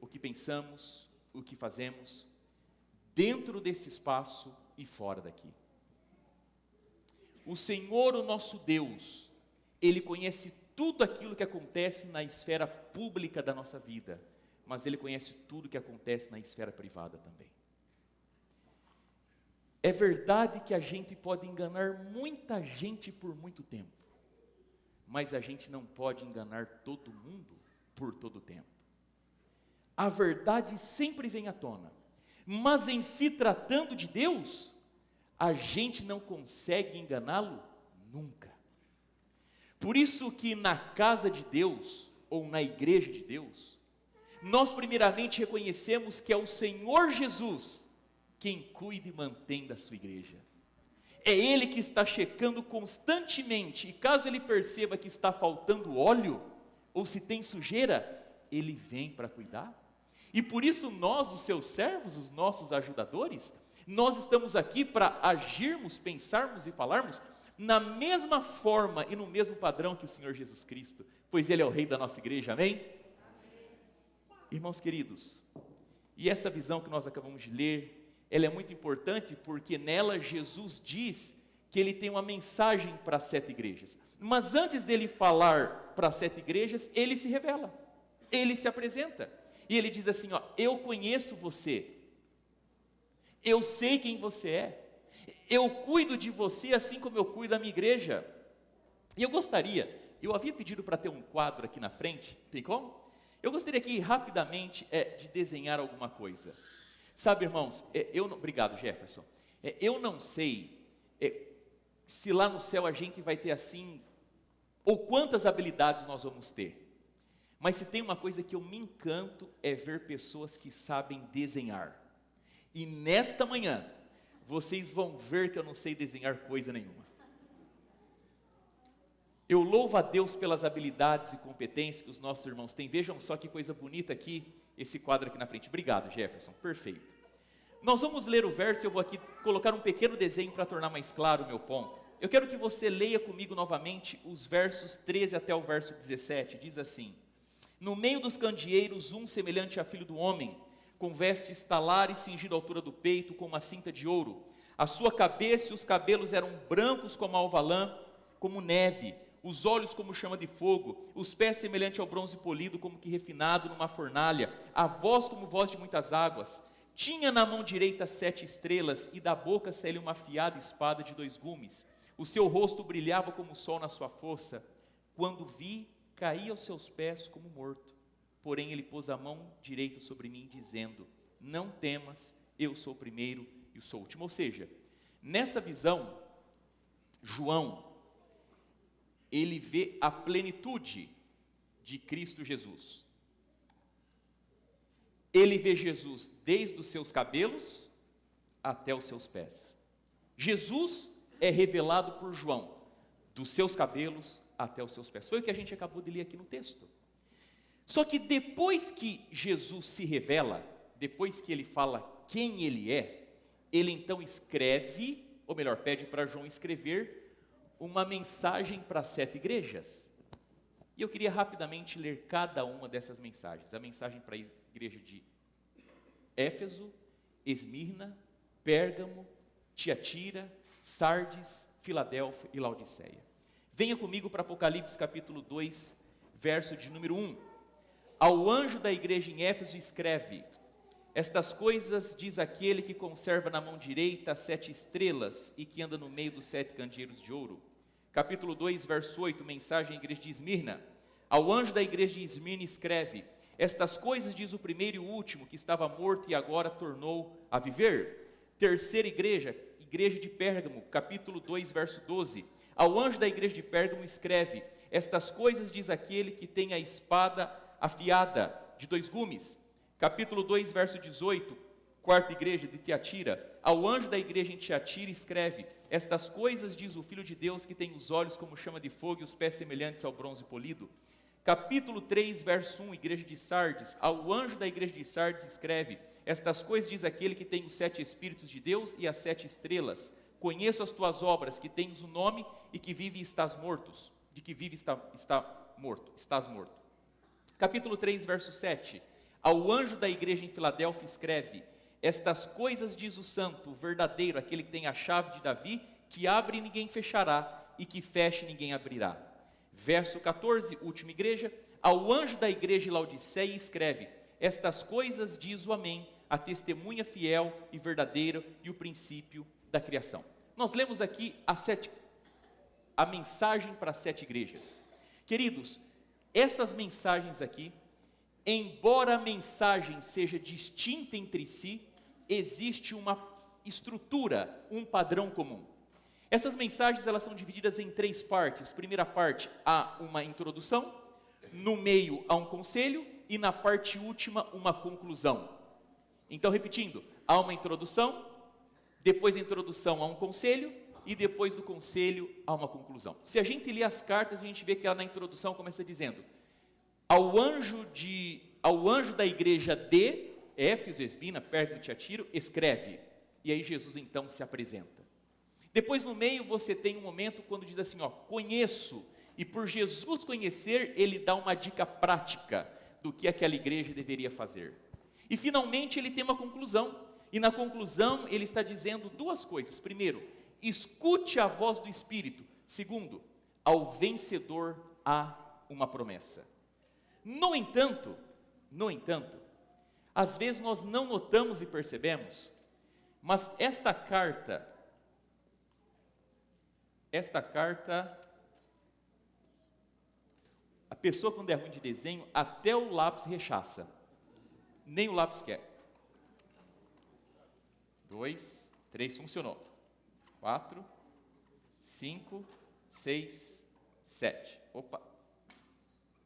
Speaker 1: o que pensamos, o que fazemos, dentro desse espaço e fora daqui. O Senhor, o nosso Deus, Ele conhece tudo aquilo que acontece na esfera pública da nossa vida, mas Ele conhece tudo que acontece na esfera privada também. É verdade que a gente pode enganar muita gente por muito tempo, mas a gente não pode enganar todo mundo por todo tempo. A verdade sempre vem à tona, mas em se tratando de Deus, a gente não consegue enganá-lo nunca. Por isso que na casa de Deus, ou na igreja de Deus, nós primeiramente reconhecemos que é o Senhor Jesus quem cuida e mantém da sua igreja. É Ele que está checando constantemente, e caso Ele perceba que está faltando óleo, ou se tem sujeira, Ele vem para cuidar. E por isso nós, os seus servos, os nossos ajudadores, nós estamos aqui para agirmos, pensarmos e falarmos na mesma forma e no mesmo padrão que o Senhor Jesus Cristo, pois Ele é o Rei da nossa igreja, amém? Irmãos queridos, e essa visão que nós acabamos de ler, ela é muito importante porque nela Jesus diz que Ele tem uma mensagem para as 7 igrejas. Mas antes dele falar para as 7 igrejas, Ele se revela, Ele se apresenta. E Ele diz assim, eu conheço você, eu sei quem você é, eu cuido de você assim como eu cuido da minha igreja. E eu havia pedido para ter um quadro aqui na frente, tem como? Eu gostaria aqui rapidamente de desenhar alguma coisa. Sabe, irmãos, obrigado, Jefferson. Eu não sei se lá no céu a gente vai ter assim, ou quantas habilidades nós vamos ter. Mas se tem uma coisa que eu me encanto, é ver pessoas que sabem desenhar. E nesta manhã, vocês vão ver que eu não sei desenhar coisa nenhuma. Eu louvo a Deus pelas habilidades e competências que os nossos irmãos têm. Vejam só que coisa bonita aqui, esse quadro aqui na frente. Obrigado, Jefferson, perfeito. Nós vamos ler o verso, eu vou aqui colocar um pequeno desenho para tornar mais claro o meu ponto. Eu quero que você leia comigo novamente os versos 13 até o verso 17, diz assim: no meio dos candeeiros, um semelhante a filho do homem, com vestes talares, cingido à altura do peito, com uma cinta de ouro. A sua cabeça e os cabelos eram brancos como a alva lã, como neve, os olhos como chama de fogo, os pés semelhante ao bronze polido, como que refinado numa fornalha, a voz como voz de muitas águas. Tinha na mão direita 7 estrelas, e da boca saía uma afiada espada de 2 gumes. O seu rosto brilhava como o sol na sua força. Quando vi, caí aos seus pés como morto. Porém ele pôs a mão direita sobre mim, dizendo: não temas, eu sou o primeiro e sou o último. Ou seja, nessa visão, João, ele vê a plenitude de Cristo Jesus. Ele vê Jesus desde os seus cabelos até os seus pés. Jesus é revelado por João, dos seus cabelos até os seus pés. Foi o que a gente acabou de ler aqui no texto. Só que depois que Jesus se revela, depois que ele fala quem ele é, ele então escreve, ou melhor, pede para João escrever uma mensagem para 7 igrejas. E eu queria rapidamente ler cada uma dessas mensagens. A mensagem para a igreja de Éfeso, Esmirna, Pérgamo, Tiatira, Sardes, Filadélfia e Laodiceia. Venha comigo para Apocalipse capítulo 2, verso de número 1. Ao anjo da igreja em Éfeso escreve: estas coisas diz aquele que conserva na mão direita as 7 estrelas e que anda no meio dos 7 candeeiros de ouro. Capítulo 2, verso 8, mensagem à igreja de Esmirna. Ao anjo da igreja de Esmirna escreve: estas coisas diz o primeiro e o último, que estava morto e agora tornou a viver. Terceira igreja, igreja de Pérgamo, capítulo 2, verso 12. Ao anjo da igreja de Pérgamo escreve: estas coisas diz aquele que tem a espada afiada de 2 gumes. Capítulo 2, verso 18, quarta igreja de Tiatira. Ao anjo da igreja em Tiatira escreve: estas coisas diz o Filho de Deus, que tem os olhos como chama de fogo e os pés semelhantes ao bronze polido. Capítulo 3, verso 1, igreja de Sardes. Ao anjo da igreja de Sardes escreve: estas coisas diz aquele que tem os 7 Espíritos de Deus e as 7 estrelas. Conheço as tuas obras, que tens o nome e que vive e estás mortos. De que vive estás morto. Capítulo 3, verso 7. Ao anjo da igreja em Filadélfia escreve: estas coisas diz o santo, o verdadeiro, aquele que tem a chave de Davi, que abre e ninguém fechará, e que fecha e ninguém abrirá. Verso 14, última igreja. Ao anjo da igreja em Laodiceia escreve: estas coisas diz o Amém, a testemunha fiel e verdadeira e o princípio da criação. Nós lemos aqui a mensagem para as 7 igrejas. Queridos, essas mensagens aqui, embora a mensagem seja distinta entre si, existe uma estrutura, um padrão comum. Essas mensagens elas são divididas em 3 partes. Primeira parte, há uma introdução, no meio há um conselho e na parte última uma conclusão. Então, repetindo, há uma introdução, depois da introdução há um conselho, e depois do conselho há uma conclusão. Se a gente lê as cartas, a gente vê que ela na introdução começa dizendo: ao anjo da igreja de Éfeso, Esmina, Pérgamo e Tiatira, escreve. E aí Jesus então se apresenta. Depois no meio você tem um momento quando diz assim, conheço. E por Jesus conhecer, ele dá uma dica prática do que aquela igreja deveria fazer. E finalmente ele tem uma conclusão. E na conclusão ele está dizendo duas coisas. Primeiro, escute a voz do Espírito. Segundo, ao vencedor há uma promessa. No entanto, às vezes nós não notamos e percebemos, mas esta carta, a pessoa quando é ruim de desenho, até o lápis rechaça, nem o lápis quer. 2, 3, funcionou. 4, 5, 6, 7.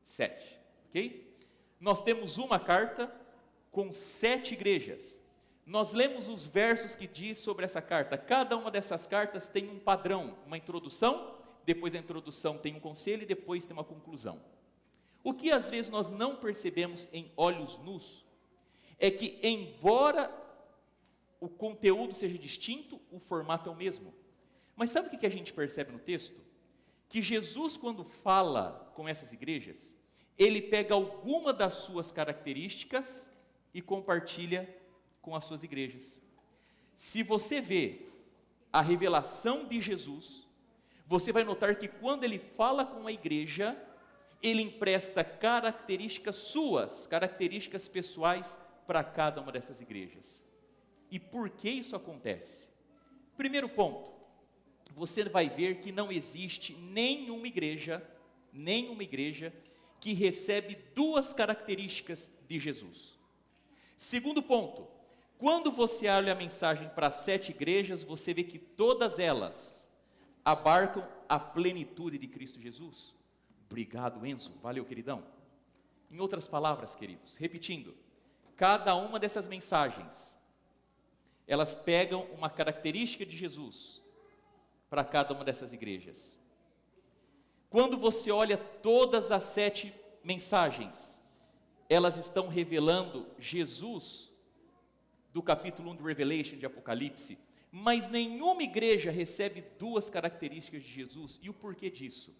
Speaker 1: 7, ok? Nós temos uma carta com 7 igrejas. Nós lemos os versos que diz sobre essa carta. Cada uma dessas cartas tem um padrão, uma introdução, depois da introdução tem um conselho e depois tem uma conclusão. O que às vezes nós não percebemos em olhos nus é que, embora o conteúdo seja distinto, o formato é o mesmo. Mas sabe o que a gente percebe no texto? Que Jesus, quando fala com essas igrejas, ele pega alguma das suas características e compartilha com as suas igrejas. Se você vê a revelação de Jesus, você vai notar que quando ele fala com a igreja, ele empresta características suas, características pessoais para cada uma dessas igrejas. E por que isso acontece? Primeiro ponto, você vai ver que não existe nenhuma igreja que recebe duas características de Jesus. Segundo ponto, quando você olha a mensagem para as 7 igrejas, você vê que todas elas abarcam a plenitude de Cristo Jesus. Obrigado, Enzo. Valeu, queridão. Em outras palavras, queridos, repetindo, cada uma dessas mensagens, elas pegam uma característica de Jesus para cada uma dessas igrejas. Quando você olha todas as 7 mensagens, elas estão revelando Jesus do capítulo 1 do Revelation, de Apocalipse, mas nenhuma igreja recebe duas características de Jesus. E o porquê disso?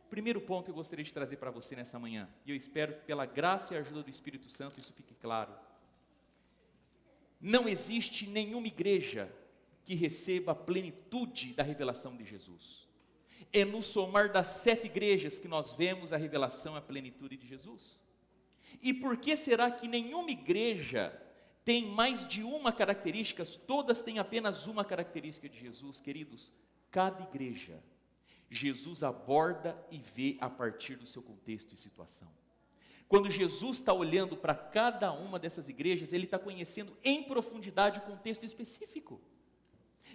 Speaker 1: Primeiro ponto que eu gostaria de trazer para você nessa manhã, e eu espero que pela graça e ajuda do Espírito Santo isso fique claro. Não existe nenhuma igreja que receba a plenitude da revelação de Jesus. É no somar das 7 igrejas que nós vemos a revelação e a plenitude de Jesus. E por que será que nenhuma igreja tem mais de uma característica, todas têm apenas uma característica de Jesus? Queridos, cada igreja, Jesus aborda e vê a partir do seu contexto e situação. Quando Jesus está olhando para cada uma dessas igrejas, ele está conhecendo em profundidade o contexto específico.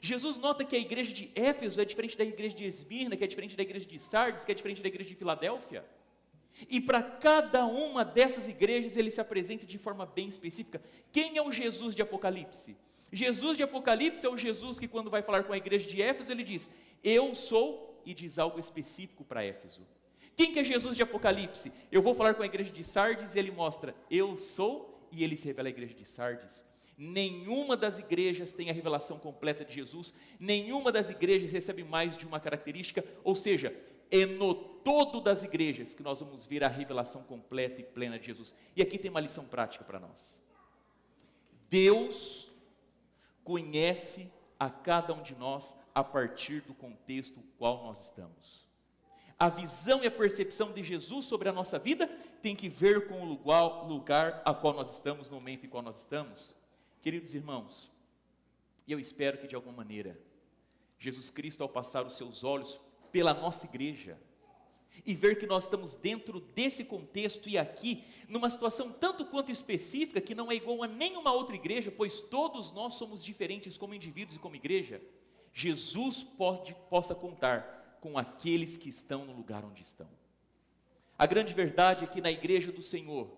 Speaker 1: Jesus nota que a igreja de Éfeso é diferente da igreja de Esmirna, que é diferente da igreja de Sardes, que é diferente da igreja de Filadélfia. E para cada uma dessas igrejas ele se apresenta de forma bem específica. Quem é o Jesus de Apocalipse? Jesus de Apocalipse é o Jesus que, quando vai falar com a igreja de Éfeso, ele diz: eu sou, e diz algo específico para Éfeso. Quem que é Jesus de Apocalipse? Eu vou falar com a igreja de Sardes e ele mostra: eu sou, e ele se revela à igreja de Sardes. Nenhuma das igrejas tem a revelação completa de Jesus, nenhuma das igrejas recebe mais de uma característica, ou seja, é no todo das igrejas que nós vamos ver a revelação completa e plena de Jesus. E aqui tem uma lição prática para nós. Deus conhece a cada um de nós a partir do contexto no qual nós estamos. A visão e a percepção de Jesus sobre a nossa vida tem que ver com o lugar a qual nós estamos, no momento em qual nós estamos. Queridos irmãos, eu espero que de alguma maneira, Jesus Cristo, ao passar os seus olhos pela nossa igreja, e ver que nós estamos dentro desse contexto e aqui, numa situação tanto quanto específica, que não é igual a nenhuma outra igreja, pois todos nós somos diferentes como indivíduos e como igreja, Jesus possa contar com aqueles que estão no lugar onde estão. A grande verdade é que na igreja do Senhor,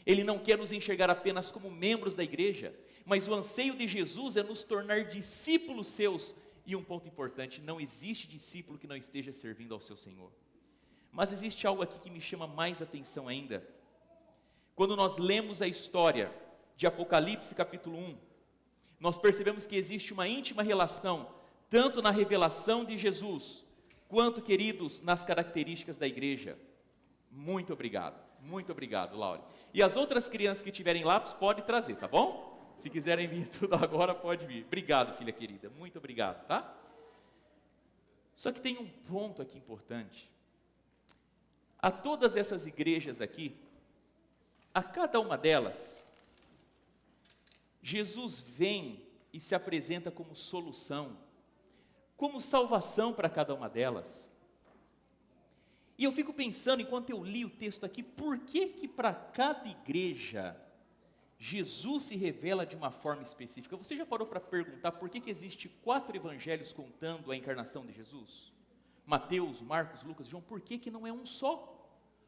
Speaker 1: Ele não quer nos enxergar apenas como membros da igreja, mas o anseio de Jesus é nos tornar discípulos seus. E um ponto importante, não existe discípulo que não esteja servindo ao seu Senhor. Mas existe algo aqui que me chama mais atenção ainda. Quando nós lemos a história de Apocalipse capítulo 1, nós percebemos que existe uma íntima relação, tanto na revelação de Jesus, quanto, queridos, nas características da igreja. Muito obrigado, Laura. E as outras crianças que tiverem lápis, pode trazer, tá bom? Se quiserem vir tudo agora, pode vir. Obrigado, filha querida, muito obrigado, tá? Só que tem um ponto aqui importante. A todas essas igrejas aqui, a cada uma delas, Jesus vem e se apresenta como solução, como salvação para cada uma delas. E eu fico pensando, enquanto eu li o texto aqui, por que para cada igreja Jesus se revela de uma forma específica? Você já parou para perguntar por que existe 4 evangelhos contando a encarnação de Jesus? Mateus, Marcos, Lucas, João, por que não é um só?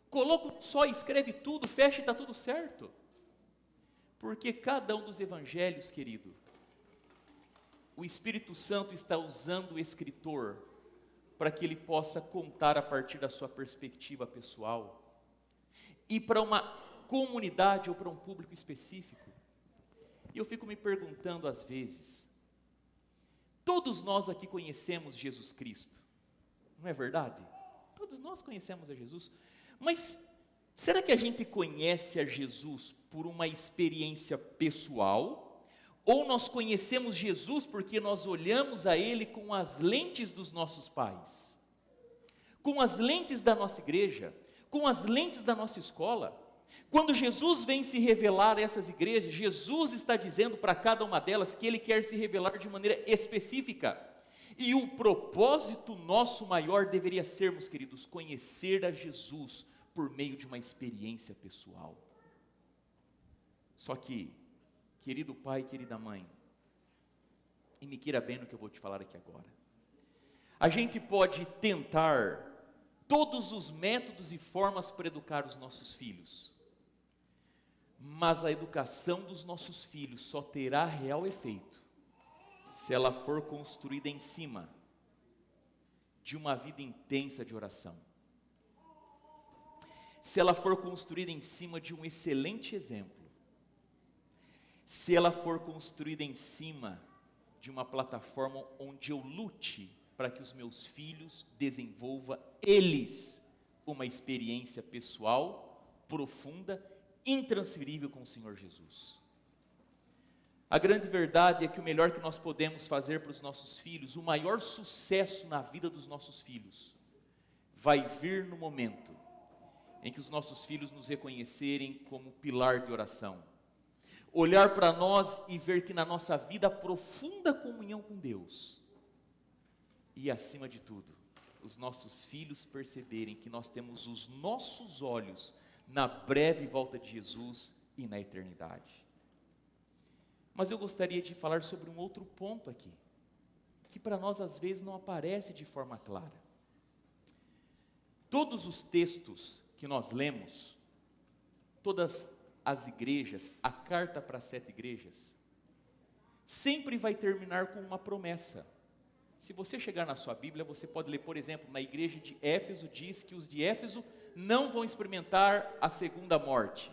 Speaker 1: Coloca um só, escreve tudo, fecha e está tudo certo. Porque cada um dos evangelhos, querido, o Espírito Santo está usando o escritor para que ele possa contar a partir da sua perspectiva pessoal e para uma comunidade ou para um público específico. E eu fico me perguntando às vezes, todos nós aqui conhecemos Jesus Cristo, não é verdade? Todos nós conhecemos a Jesus, mas será que a gente conhece a Jesus por uma experiência pessoal? Ou nós conhecemos Jesus porque nós olhamos a Ele com as lentes dos nossos pais, com as lentes da nossa igreja, com as lentes da nossa escola? Quando Jesus vem se revelar a essas igrejas, Jesus está dizendo para cada uma delas que Ele quer se revelar de maneira específica. E o propósito nosso maior deveria sermos, queridos, conhecer a Jesus por meio de uma experiência pessoal. Só que, querido pai, querida mãe, e me queira bem no que eu vou te falar aqui agora, a gente pode tentar todos os métodos e formas para educar os nossos filhos, mas a educação dos nossos filhos só terá real efeito se ela for construída em cima de uma vida intensa de oração, se ela for construída em cima de um excelente exemplo, se ela for construída em cima de uma plataforma onde eu lute para que os meus filhos desenvolvam eles uma experiência pessoal, profunda, intransferível com o Senhor Jesus. A grande verdade é que o melhor que nós podemos fazer para os nossos filhos, o maior sucesso na vida dos nossos filhos, vai vir no momento em que os nossos filhos nos reconhecerem como pilar de oração, olhar para nós e ver que na nossa vida há profunda comunhão com Deus, e acima de tudo, os nossos filhos perceberem que nós temos os nossos olhos na breve volta de Jesus e na eternidade. Mas eu gostaria de falar sobre um outro ponto aqui, que para nós às vezes não aparece de forma clara. Todos os textos que nós lemos, todas as igrejas, a carta para 7 igrejas, sempre vai terminar com uma promessa. Se você chegar na sua Bíblia, você pode ler, por exemplo, na igreja de Éfeso, diz que os de Éfeso não vão experimentar a segunda morte.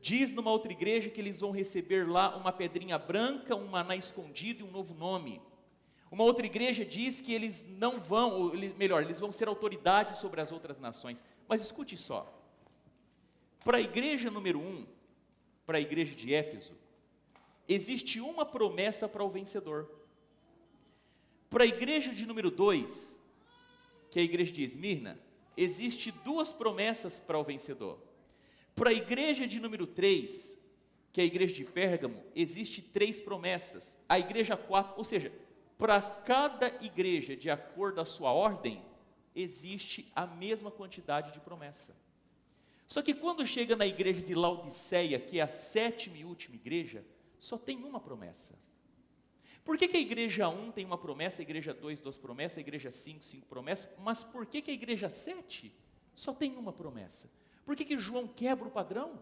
Speaker 1: Diz numa outra igreja que eles vão receber lá uma pedrinha branca, um maná escondido e um novo nome. Uma outra igreja diz que eles não vão, ou melhor, eles vão ser autoridade sobre as outras nações. Mas escute só, para a igreja número 1, para a igreja de Éfeso, existe uma promessa para o vencedor. Para a igreja de número 2, que é a igreja de Esmirna, existe 2 promessas para o vencedor. Para a igreja de número 3, que é a igreja de Pérgamo, existe 3 promessas. A igreja 4, ou seja, para cada igreja, de acordo com a sua ordem, existe a mesma quantidade de promessa. Só que quando chega na igreja de Laodiceia, que é a 7ª e última igreja, só tem uma promessa. Por que a igreja 1 tem uma promessa, a igreja 2, 2 promessas, a igreja 5, 5 promessas, mas por que a igreja 7 só tem uma promessa? Por que João quebra o padrão?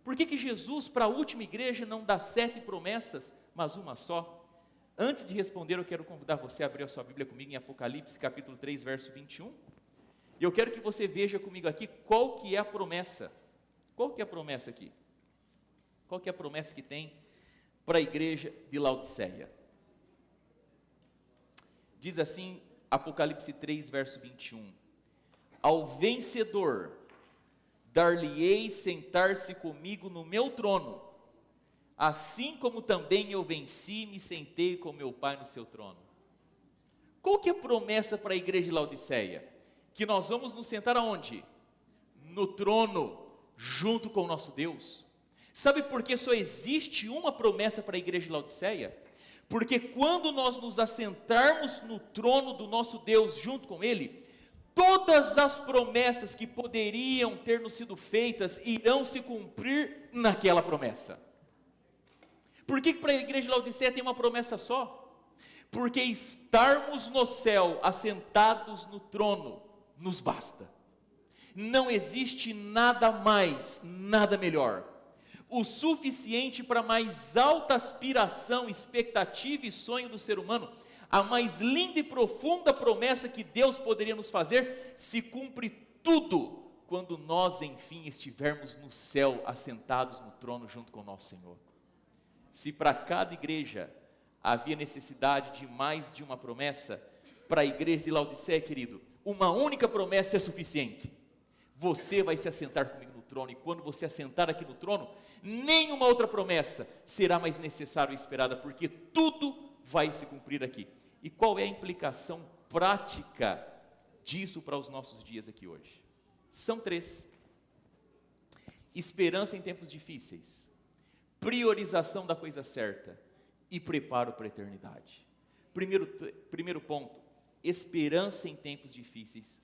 Speaker 1: Por que Jesus, para a última igreja, não dá 7 promessas, mas uma só? Antes de responder, eu quero convidar você a abrir a sua Bíblia comigo em Apocalipse, capítulo 3, verso 21. E eu quero que você veja comigo aqui qual que é a promessa. Qual que é a promessa aqui? Qual que é a promessa que tem para a igreja de Laodiceia? Diz assim, Apocalipse 3, verso 21. Ao vencedor, dar-lhe-ei sentar-se comigo no meu trono, assim como também eu venci e me sentei com meu Pai no seu trono. Qual que é a promessa para a igreja de Laodiceia? Que nós vamos nos sentar aonde? No trono, junto com o nosso Deus. Sabe por que só existe uma promessa para a igreja de Laodiceia? Porque quando nós nos assentarmos no trono do nosso Deus junto com Ele, todas as promessas que poderiam ter nos sido feitas irão se cumprir naquela promessa. Por que para a igreja de Laodiceia tem uma promessa só? Porque estarmos no céu, assentados no trono, nos basta. Não existe nada mais, nada melhor. O suficiente para a mais alta aspiração, expectativa e sonho do ser humano, a mais linda e profunda promessa que Deus poderia nos fazer, se cumpre tudo quando nós, enfim, estivermos no céu, assentados no trono junto com o nosso Senhor. Se para cada igreja havia necessidade de mais de uma promessa, para a igreja de Laodiceia, querido, uma única promessa é suficiente. Você vai se assentar comigo no trono, e quando você assentar aqui no trono, nenhuma outra promessa será mais necessária ou esperada, porque tudo vai se cumprir aqui. E qual é a implicação prática disso para os nossos dias aqui hoje? São 3. Esperança em tempos difíceis, priorização da coisa certa e preparo para a eternidade. Primeiro ponto, esperança em tempos difíceis.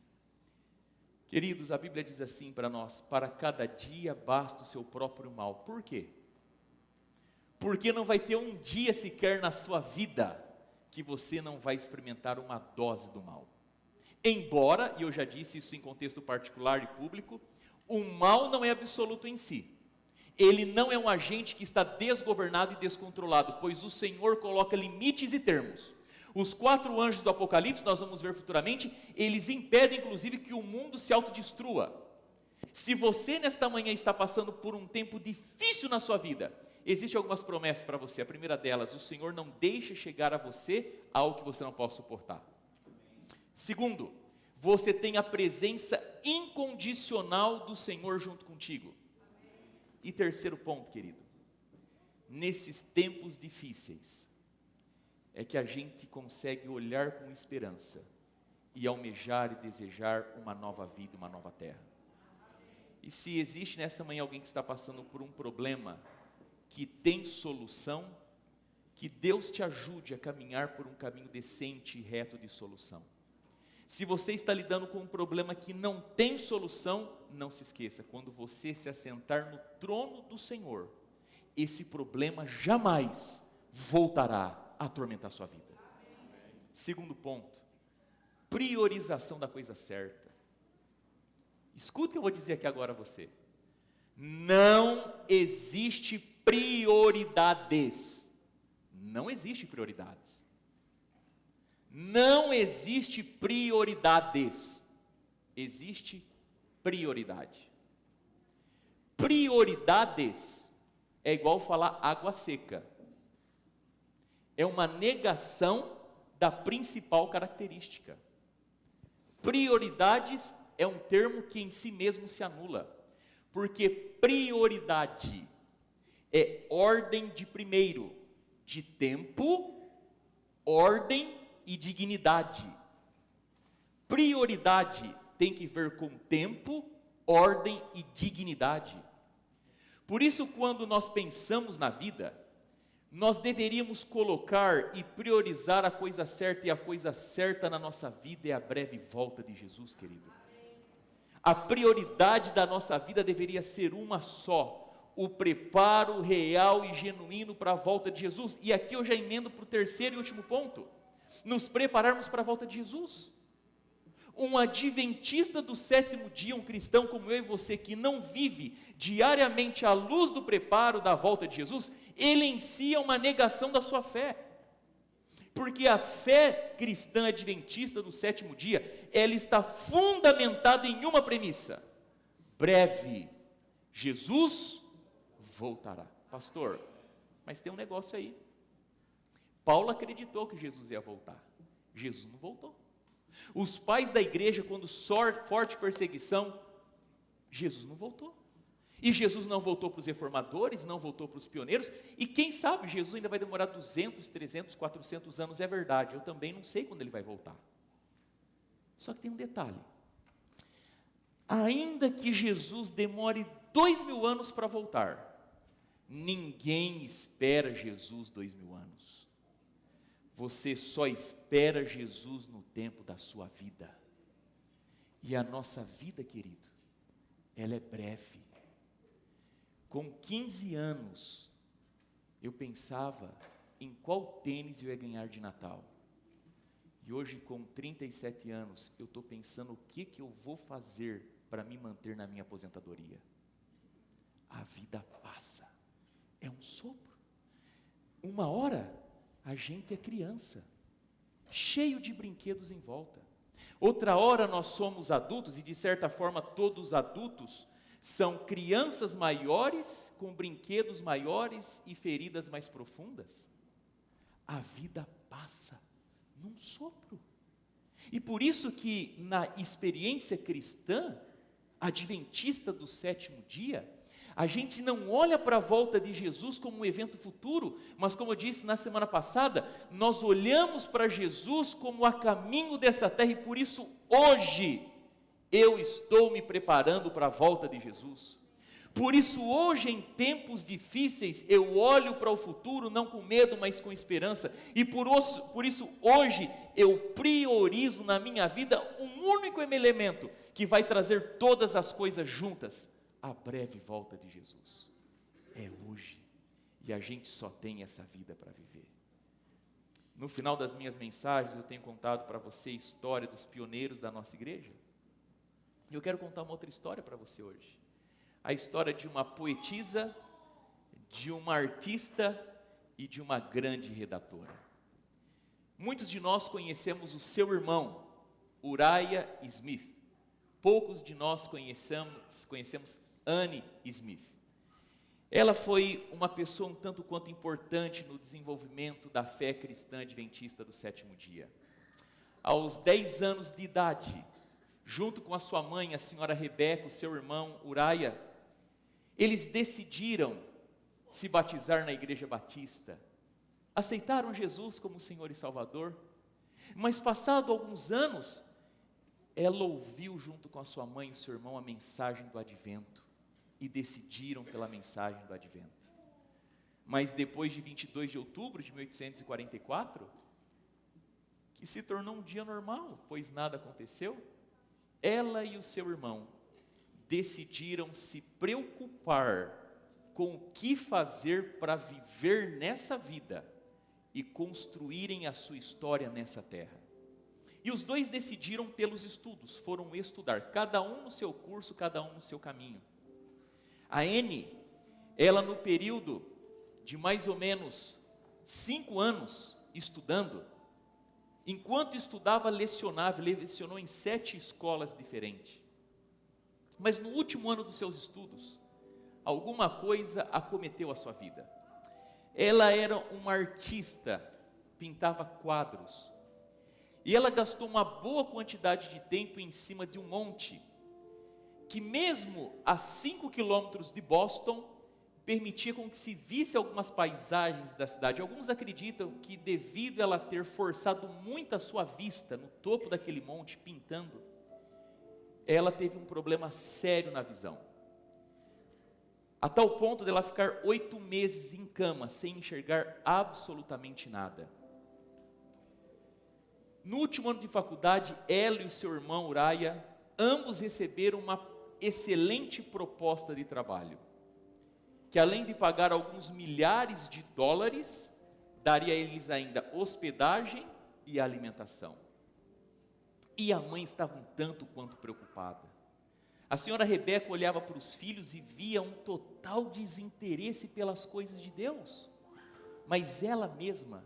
Speaker 1: Queridos, a Bíblia diz assim para nós: para cada dia basta o seu próprio mal. Por quê? Porque não vai ter um dia sequer na sua vida que você não vai experimentar uma dose do mal. Embora, e eu já disse isso em contexto particular e público, o mal não é absoluto em si. Ele não é um agente que está desgovernado e descontrolado, pois o Senhor coloca limites e termos. Os 4 anjos do Apocalipse, nós vamos ver futuramente, eles impedem inclusive que o mundo se autodestrua. Se você nesta manhã está passando por um tempo difícil na sua vida, existem algumas promessas para você. A primeira delas, o Senhor não deixa chegar a você algo que você não possa suportar. Segundo, você tem a presença incondicional do Senhor junto contigo. E terceiro ponto, querido, nesses tempos difíceis, é que a gente consegue olhar com esperança e almejar e desejar uma nova vida, uma nova terra. E se existe nessa manhã alguém que está passando por um problema que tem solução, que Deus te ajude a caminhar por um caminho decente e reto de solução. Se você está lidando com um problema que não tem solução, não se esqueça, quando você se assentar no trono do Senhor, esse problema jamais voltará a atormentar a sua vida. Segundo ponto, priorização da coisa certa. Escuta o que eu vou dizer aqui agora a você. Não existe prioridades. Não existe prioridades. Não existe prioridades. Existe prioridade. Prioridades é igual falar água seca. É uma negação da principal característica. Prioridades é um termo que em si mesmo se anula, porque prioridade é ordem de primeiro, de tempo, ordem e dignidade. Prioridade tem que ver com tempo, ordem e dignidade. Por isso, quando nós pensamos na vida, nós deveríamos colocar e priorizar a coisa certa, e a coisa certa na nossa vida é a breve volta de Jesus, querido. A prioridade da nossa vida deveria ser uma só: o preparo real e genuíno para a volta de Jesus. E aqui eu já emendo para o terceiro e último ponto: nos prepararmos para a volta de Jesus. Um adventista do sétimo dia, um cristão como eu e você, que não vive diariamente à luz do preparo da volta de Jesus, ele em si é uma negação da sua fé. Porque a fé cristã adventista do sétimo dia, ela está fundamentada em uma premissa: breve, Jesus voltará. Pastor, mas tem um negócio aí. Paulo acreditou que Jesus ia voltar. Jesus não voltou. Os pais da igreja, quando forte perseguição, Jesus não voltou. E Jesus não voltou para os reformadores, não voltou para os pioneiros, e quem sabe Jesus ainda vai demorar 200, 300, 400 anos, é verdade, eu também não sei quando ele vai voltar. Só que tem um detalhe: ainda que Jesus demore 2000 anos para voltar, ninguém espera Jesus 2000 anos. Você só espera Jesus no tempo da sua vida. E a nossa vida, querido, ela é breve. Com 15 anos, eu pensava em qual tênis eu ia ganhar de Natal. E hoje, com 37 anos, eu estou pensando o que eu vou fazer para me manter na minha aposentadoria. A vida passa. É um sopro. Uma hora, a gente é criança, cheio de brinquedos em volta. Outra hora, nós somos adultos, e de certa forma, todos os adultos são crianças maiores, com brinquedos maiores e feridas mais profundas. A vida passa num sopro. E por isso que na experiência cristã, adventista do sétimo dia, a gente não olha para a volta de Jesus como um evento futuro, mas como eu disse na semana passada, nós olhamos para Jesus como a caminho dessa terra, e por isso hoje eu estou me preparando para a volta de Jesus. Por isso hoje, em tempos difíceis, eu olho para o futuro não com medo, mas com esperança, e por isso hoje eu priorizo na minha vida um único elemento que vai trazer todas as coisas juntas: a breve volta de Jesus. É hoje, e a gente só tem essa vida para viver. No final das minhas mensagens, eu tenho contado para você a história dos pioneiros da nossa igreja. Eu quero contar uma outra história para você hoje. A história de uma poetisa, de uma artista e de uma grande redatora. Muitos de nós conhecemos o seu irmão, Uriah Smith. Poucos de nós conhecemos Annie Smith. Ela foi uma pessoa um tanto quanto importante no desenvolvimento da fé cristã adventista do sétimo dia. Aos 10 anos de idade, junto com a sua mãe, a senhora Rebeca, o seu irmão Uriah, eles decidiram se batizar na igreja batista. Aceitaram Jesus como Senhor e Salvador, mas passado alguns anos, ela ouviu junto com a sua mãe e o seu irmão a mensagem do advento, e decidiram pela mensagem do advento. Mas depois de 22 de outubro de 1844, que se tornou um dia normal, pois nada aconteceu, ela e o seu irmão decidiram se preocupar com o que fazer para viver nessa vida e construírem a sua história nessa terra. E os dois decidiram pelos estudos, foram estudar, cada um no seu curso, cada um no seu caminho. A Annie, ela no período de mais ou menos 5 anos estudando, enquanto estudava, lecionou em 7 escolas diferentes. Mas no último ano dos seus estudos, alguma coisa acometeu a sua vida. Ela era uma artista, pintava quadros, e ela gastou uma boa quantidade de tempo em cima de um monte, que mesmo a 5 quilômetros de Boston, permitia com que se visse algumas paisagens da cidade. Alguns acreditam que devido a ela ter forçado muito a sua vista no topo daquele monte, pintando, ela teve um problema sério na visão, a tal ponto de ela ficar 8 meses em cama, sem enxergar absolutamente nada. No último ano de faculdade, ela e o seu irmão Uriah, ambos receberam uma excelente proposta de trabalho, que além de pagar alguns milhares de dólares, daria a eles ainda hospedagem e alimentação. E a mãe estava um tanto quanto preocupada. A senhora Rebeca olhava para os filhos e via um total desinteresse pelas coisas de Deus. Mas ela mesma,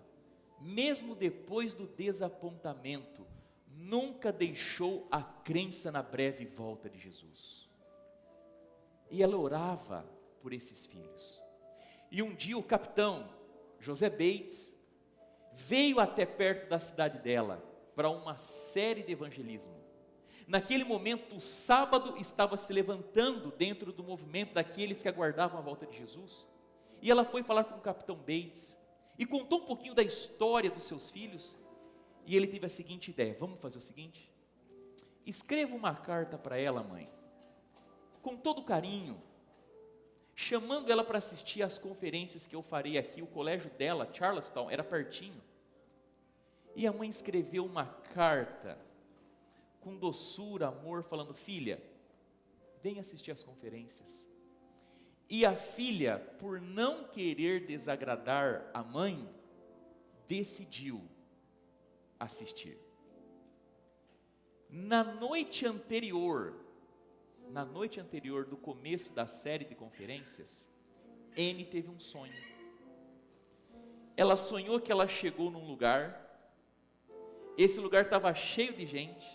Speaker 1: mesmo depois do desapontamento, nunca deixou a crença na breve volta de Jesus. E ela orava por esses filhos. E um dia o capitão José Bates veio até perto da cidade dela para uma série de evangelismo. Naquele momento, o sábado estava se levantando dentro do movimento daqueles que aguardavam a volta de Jesus. E ela foi falar com o capitão Bates e contou um pouquinho da história dos seus filhos. E ele teve a seguinte ideia: vamos fazer o seguinte? Escreva uma carta para ela, mãe, com todo carinho, chamando ela para assistir às conferências que eu farei aqui. O colégio dela, Charlestown, era pertinho. E a mãe escreveu uma carta com doçura, amor, falando: filha, vem assistir às conferências. E a filha, por não querer desagradar a mãe, decidiu assistir. Na noite anterior do começo da série de conferências, Anne teve um sonho. Ela sonhou que ela chegou num lugar, esse lugar estava cheio de gente,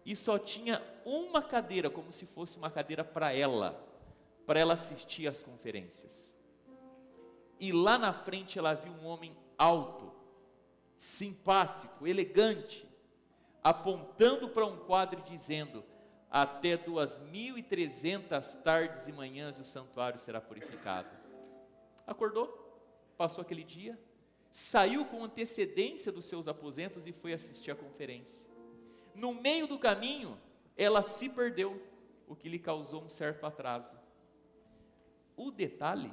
Speaker 1: e só tinha uma cadeira, como se fosse uma cadeira para ela assistir às conferências. E lá na frente ela viu um homem alto, simpático, elegante, apontando para um quadro e dizendo: até 2.300 tardes e manhãs o santuário será purificado. Acordou, passou aquele dia, saiu com antecedência dos seus aposentos e foi assistir à conferência. No meio do caminho, ela se perdeu, o que lhe causou um certo atraso. O detalhe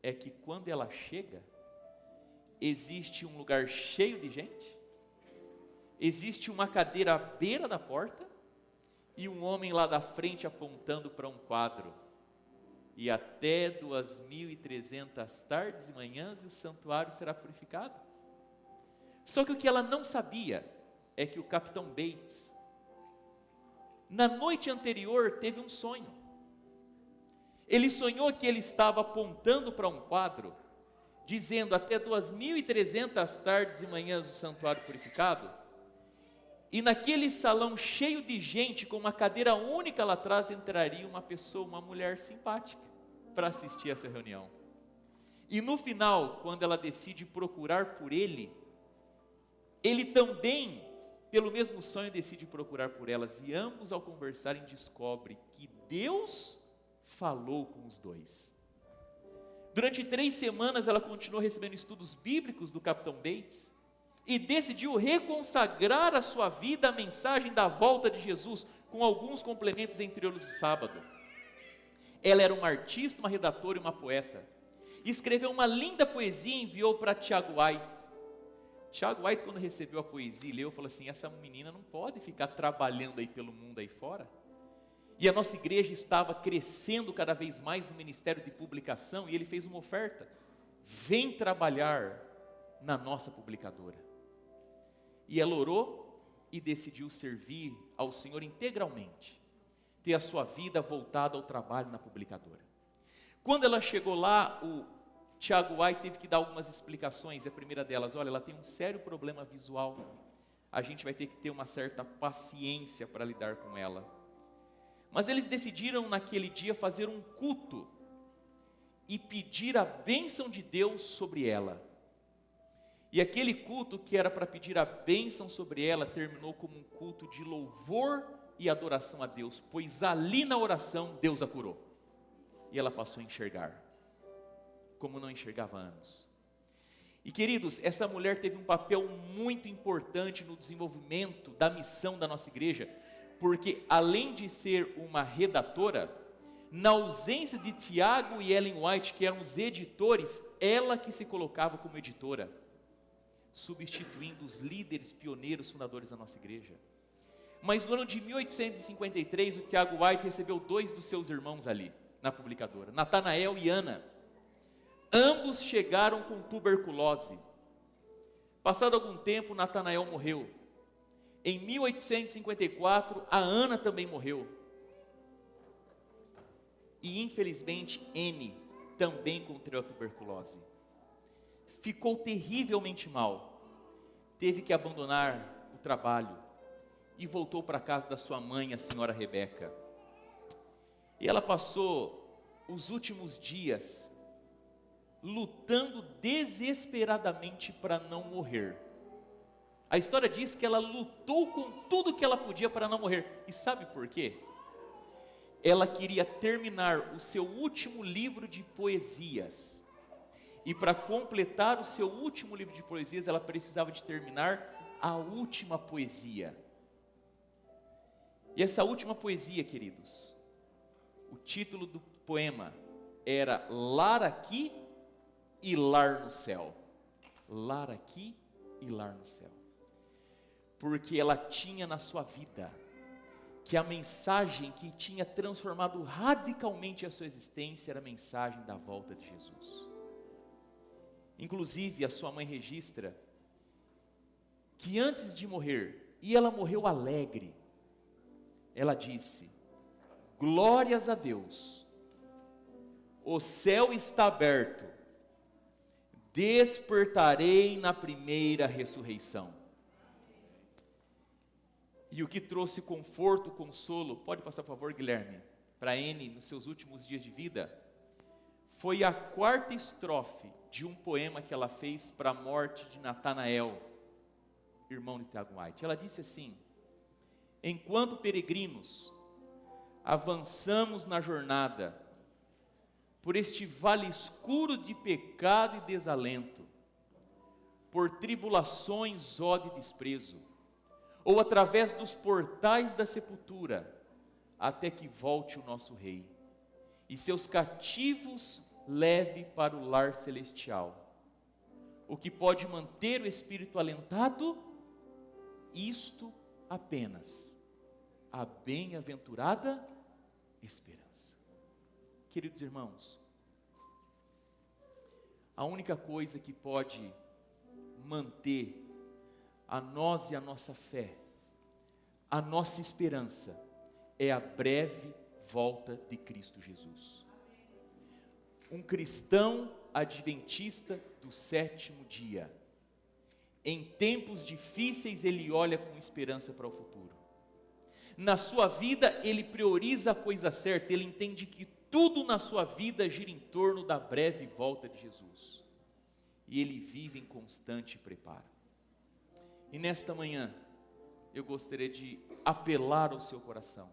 Speaker 1: é que quando ela chega, existe um lugar cheio de gente, existe uma cadeira à beira da porta e um homem lá da frente apontando para um quadro. E até 2.300 tardes e manhãs o santuário será purificado. Só que o que ela não sabia é que o capitão Bates, na noite anterior, teve um sonho. Ele sonhou que ele estava apontando para um quadro, dizendo: até 2.300 tardes e manhãs o santuário purificado. E naquele salão cheio de gente, com uma cadeira única lá atrás, entraria uma pessoa, uma mulher simpática, para assistir a essa reunião. E no final, quando ela decide procurar por ele, ele também, pelo mesmo sonho, decide procurar por elas. E ambos, ao conversarem, descobrem que Deus falou com os dois. Durante 3 semanas, ela continuou recebendo estudos bíblicos do capitão Bates e decidiu reconsagrar a sua vida à mensagem da volta de Jesus, com alguns complementos, entre eles o sábado. Ela era uma artista, uma redatora e uma poeta. Escreveu uma linda poesia e enviou para Tiago White. Tiago White, quando recebeu a poesia e leu, falou assim: essa menina não pode ficar trabalhando aí pelo mundo aí fora. E a nossa igreja estava crescendo cada vez mais no ministério de publicação, e ele fez uma oferta: vem trabalhar na nossa publicadora. E ela orou e decidiu servir ao Senhor integralmente, ter a sua vida voltada ao trabalho na publicadora. Quando ela chegou lá, o Tiago White teve que dar algumas explicações. A primeira delas: olha, ela tem um sério problema visual, a gente vai ter que ter uma certa paciência para lidar com ela. Mas eles decidiram naquele dia fazer um culto e pedir a bênção de Deus sobre ela. E aquele culto, que era para pedir a bênção sobre ela, terminou como um culto de louvor e adoração a Deus, pois ali na oração Deus a curou. E ela passou a enxergar, como não enxergava há anos. E queridos, essa mulher teve um papel muito importante no desenvolvimento da missão da nossa igreja, porque além de ser uma redatora, na ausência de Tiago e Ellen White, que eram os editores, ela que se colocava como editora, substituindo os líderes pioneiros fundadores da nossa igreja. Mas no ano de 1853, o Tiago White recebeu 2 dos seus irmãos ali, na publicadora, Natanael e Ana. Ambos chegaram com tuberculose. Passado algum tempo, Natanael morreu. Em 1854, a Ana também morreu. E infelizmente, N também contraiu a tuberculose. Ficou terrivelmente mal. Teve que abandonar o trabalho e voltou para a casa da sua mãe, a senhora Rebeca. E ela passou os últimos dias lutando desesperadamente para não morrer. A história diz que ela lutou com tudo que ela podia para não morrer. E sabe por quê? Ela queria terminar o seu último livro de poesias. E para completar o seu último livro de poesias, ela precisava de terminar a última poesia. E essa última poesia, queridos, o título do poema era Lar aqui e lar no céu. Lar aqui e lar no céu. Porque ela tinha na sua vida que a mensagem que tinha transformado radicalmente a sua existência era a mensagem da volta de Jesus. Inclusive, a sua mãe registra que antes de morrer, e ela morreu alegre, ela disse: glórias a Deus, o céu está aberto, despertarei na primeira ressurreição. E o que trouxe conforto, consolo, pode passar por favor, Guilherme, para N nos seus últimos dias de vida, foi a quarta estrofe de um poema que ela fez para a morte de Natanael, irmão de Tiago White. Ela disse assim: enquanto peregrinos, avançamos na jornada, por este vale escuro de pecado e desalento, por tribulações, ódio e desprezo, ou através dos portais da sepultura, até que volte o nosso Rei, e seus cativos leve para o lar celestial. O que pode manter o espírito alentado? Isto apenas, a bem-aventurada esperança. Queridos irmãos, a única coisa que pode manter a nós e a nossa fé, a nossa esperança, é a breve volta de Cristo Jesus. Um cristão adventista do sétimo dia, em tempos difíceis ele olha com esperança para o futuro. Na sua vida ele prioriza a coisa certa, ele entende que tudo na sua vida gira em torno da breve volta de Jesus. E ele vive em constante preparo. E nesta manhã, eu gostaria de apelar ao seu coração.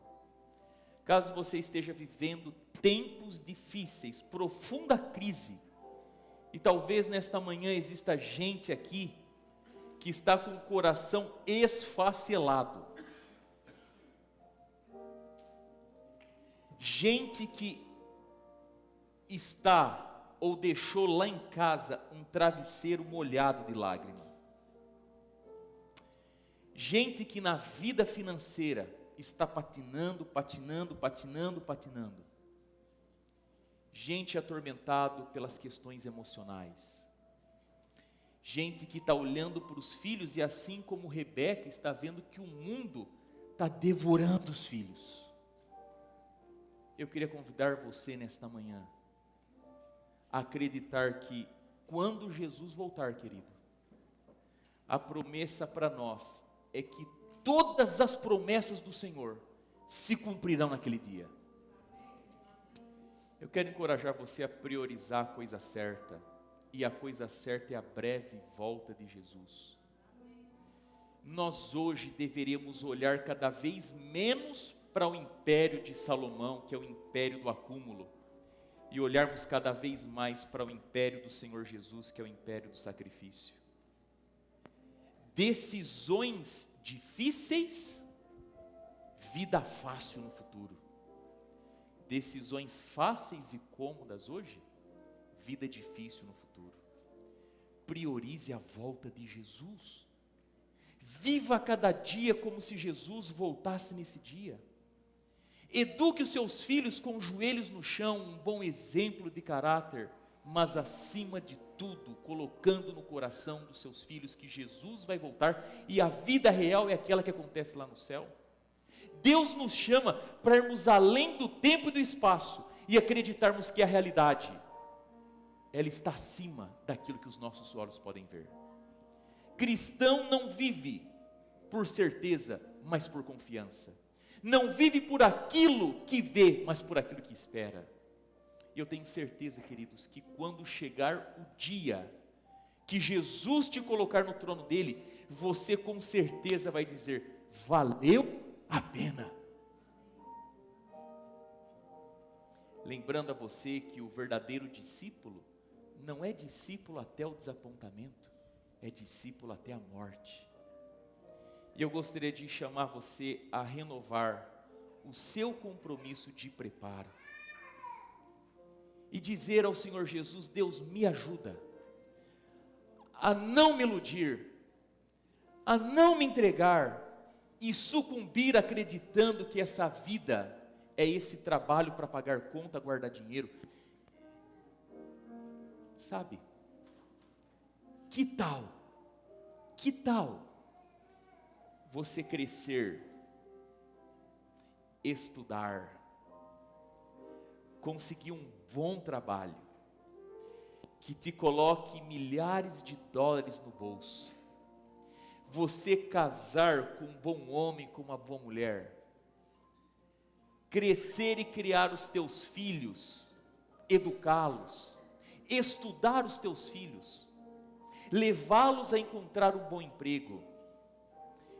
Speaker 1: Caso você esteja vivendo tempos difíceis, profunda crise, e talvez nesta manhã exista gente aqui que está com o coração esfacelado. Gente que está ou deixou lá em casa um travesseiro molhado de lágrimas. Gente que na vida financeira está patinando. Gente atormentado pelas questões emocionais. Gente que está olhando para os filhos e assim como Rebeca está vendo que o mundo está devorando os filhos. Eu queria convidar você nesta manhã a acreditar que quando Jesus voltar, querido, a promessa para nós é que todas as promessas do Senhor se cumprirão naquele dia. Eu quero encorajar você a priorizar a coisa certa, e a coisa certa é a breve volta de Jesus. Nós hoje deveríamos olhar cada vez menos para o império de Salomão, que é o império do acúmulo, e olharmos cada vez mais para o império do Senhor Jesus, que é o império do sacrifício. Decisões difíceis, vida fácil no futuro. Decisões fáceis e cômodas hoje, vida difícil no futuro. Priorize a volta de Jesus. Viva cada dia como se Jesus voltasse nesse dia. Eduque os seus filhos com os joelhos no chão, um bom exemplo de caráter, mas acima de tudo, colocando no coração dos seus filhos que Jesus vai voltar e a vida real é aquela que acontece lá no céu. Deus nos chama para irmos além do tempo e do espaço e acreditarmos que a realidade, ela está acima daquilo que os nossos olhos podem ver. Cristão não vive por certeza, mas por confiança. Não vive por aquilo que vê, mas por aquilo que espera. E eu tenho certeza, queridos, que quando chegar o dia que Jesus te colocar no trono dele, você com certeza vai dizer: valeu a pena. Lembrando a você que o verdadeiro discípulo não é discípulo até o desapontamento, é discípulo até a morte. E eu gostaria de chamar você a renovar o seu compromisso de preparo e dizer ao Senhor Jesus: Deus, me ajuda a não me iludir, a não me entregar e sucumbir acreditando que essa vida é esse trabalho para pagar conta, guardar dinheiro. Sabe, que tal você crescer, estudar, conseguir um bom trabalho, que te coloque milhares de dólares no bolso, você casar com um bom homem, com uma boa mulher, crescer e criar os teus filhos, educá-los, estudar os teus filhos, levá-los a encontrar um bom emprego,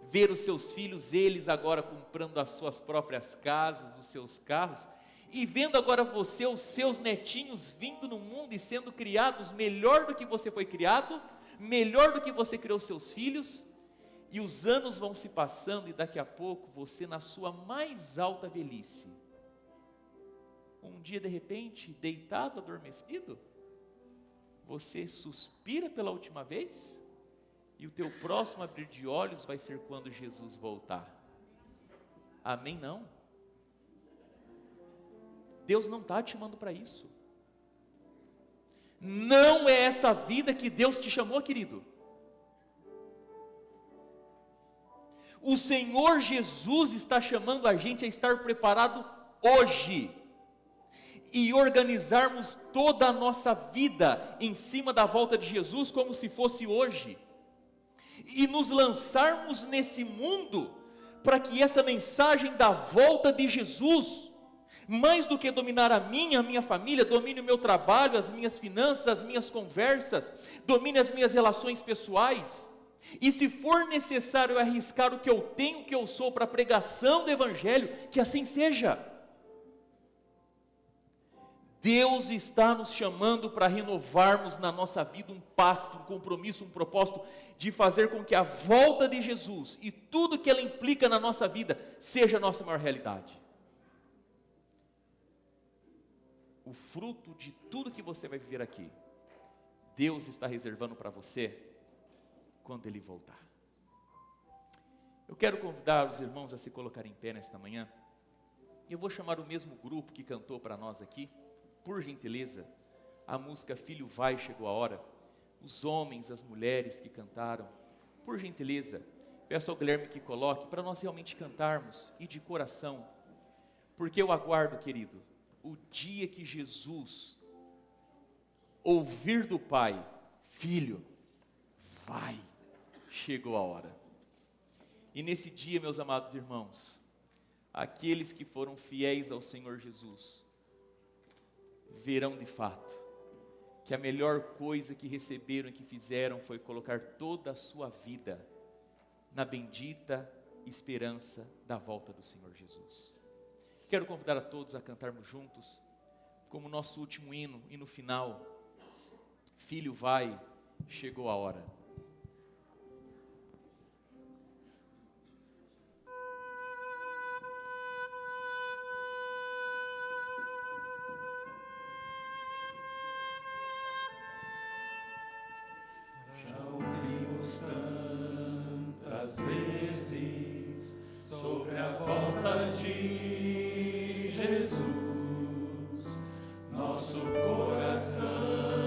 Speaker 1: ver os seus filhos, eles agora comprando as suas próprias casas, os seus carros, e vendo agora você, os seus netinhos vindo no mundo e sendo criados melhor do que você foi criado, melhor do que você criou seus filhos, e os anos vão se passando e daqui a pouco você na sua mais alta velhice, um dia de repente, deitado, adormecido, você suspira pela última vez, e o teu próximo abrir de olhos vai ser quando Jesus voltar. Amém? Não? Deus não está te chamando para isso. Não é essa vida que Deus te chamou, querido. O Senhor Jesus está chamando a gente a estar preparado hoje e organizarmos toda a nossa vida em cima da volta de Jesus como se fosse hoje, e nos lançarmos nesse mundo para que essa mensagem da volta de Jesus, mais do que dominar a minha família, domine o meu trabalho, as minhas finanças, as minhas conversas, domine as minhas relações pessoais, e se for necessário arriscar o que eu tenho, o que eu sou para a pregação do Evangelho, que assim seja. Deus está nos chamando para renovarmos na nossa vida um pacto, um compromisso, um propósito de fazer com que a volta de Jesus e tudo que ela implica na nossa vida seja a nossa maior realidade. O fruto de tudo que você vai viver aqui, Deus está reservando para você quando Ele voltar. Eu quero convidar os irmãos a se colocarem em pé nesta manhã. Eu vou chamar o mesmo grupo que cantou para nós aqui, por gentileza, a música Filho Vai, Chegou a Hora, os homens, as mulheres que cantaram, por gentileza, peço ao Guilherme que coloque, para nós realmente cantarmos, e de coração, porque eu aguardo, querido, o dia que Jesus ouvir do Pai: Filho, vai, chegou a hora. E nesse dia, meus amados irmãos, aqueles que foram fiéis ao Senhor Jesus, verão de fato que a melhor coisa que receberam e que fizeram foi colocar toda a sua vida na bendita esperança da volta do Senhor Jesus. Quero convidar a todos a cantarmos juntos, como nosso último hino, e no final, Filho vai, chegou a hora.
Speaker 5: Tantas vezes sobre a volta de Jesus, nosso coração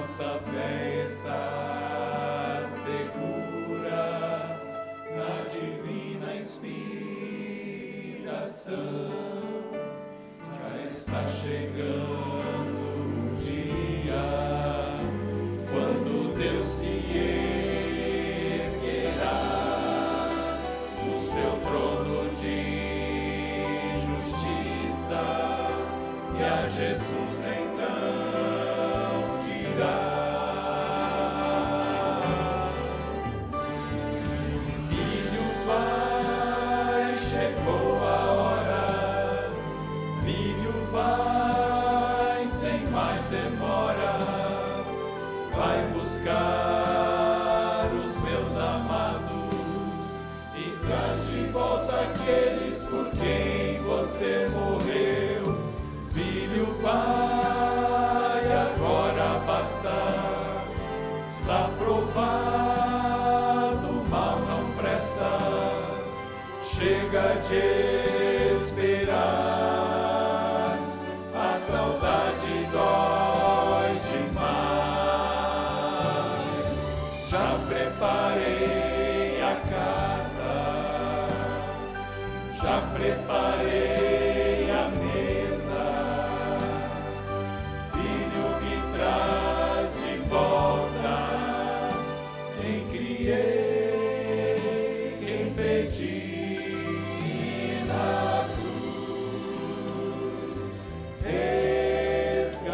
Speaker 5: nossa fé está segura na divina inspiração. Já está chegando o dia quando Deus se erguerá no seu trono de justiça, e a Jesus então dirá: Filho, vai, chegou a hora. Filho, vai, sem mais demora. Vai buscar os meus amados e traz de volta aqueles por quem você morreu. Filho, vai, agora basta. Está provado, o mal não presta. Chega de esperar, a saudade dói demais. Já preparei a casa, já preparei a mesa. Filho, me traz de volta quem criei, quem pedi na cruz, resgatei.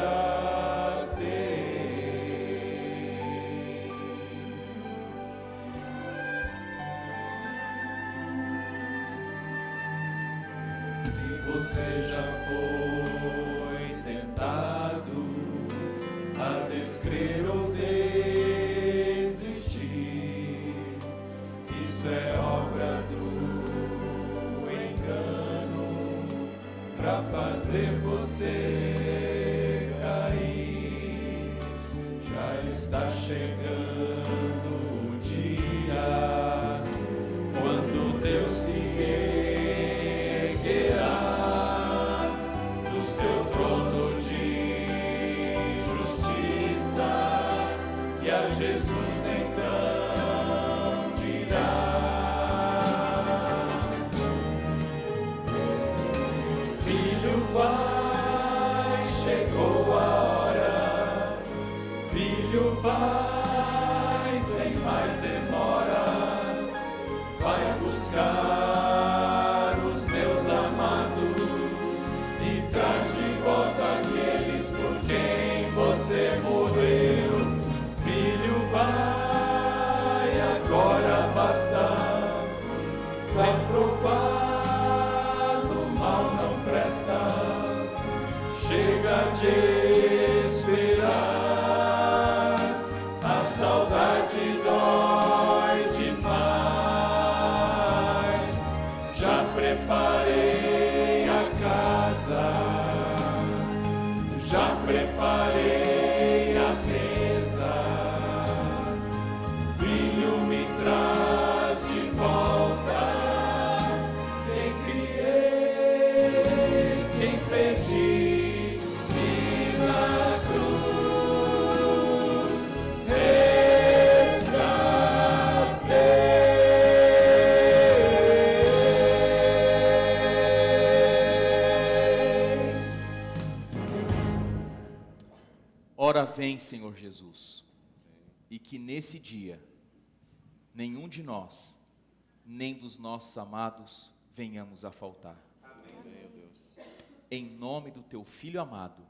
Speaker 5: Se você já foi tentado a descrer ou desistir, isso é obra do engano pra fazer você cair. Já está chegando o dia quando Deus se erguerá do seu trono de justiça, e a Jesus então dirá: Filho, vai, chegou a hora. Filho, vai, sem mais demora. Vai buscar os meus amados e traz de volta aqueles por quem você morreu. Filho, vai, agora basta. Está provado, o mal não presta. Chega de esperar, a saudade dói demais. Já preparei a casa, já preparei a mesa. Vinho me traz de volta quem criei, quem perdi. Na cruz resgatei.
Speaker 1: Ora vem, Senhor Jesus, e que nesse dia nenhum de nós, nem dos nossos amados, venhamos a faltar. Em nome do teu Filho amado,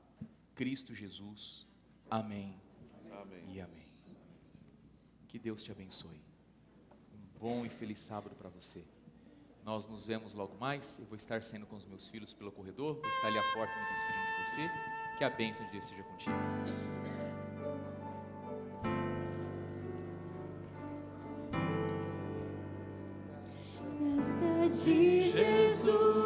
Speaker 1: Cristo Jesus. Amém. E amém. Que Deus te abençoe. Um bom e feliz sábado para você. Nós nos vemos logo mais. Eu vou estar saindo com os meus filhos pelo corredor. Vou estar ali à porta me despedindo de você. Que a bênção de Deus esteja contigo.
Speaker 2: Graça de Jesus.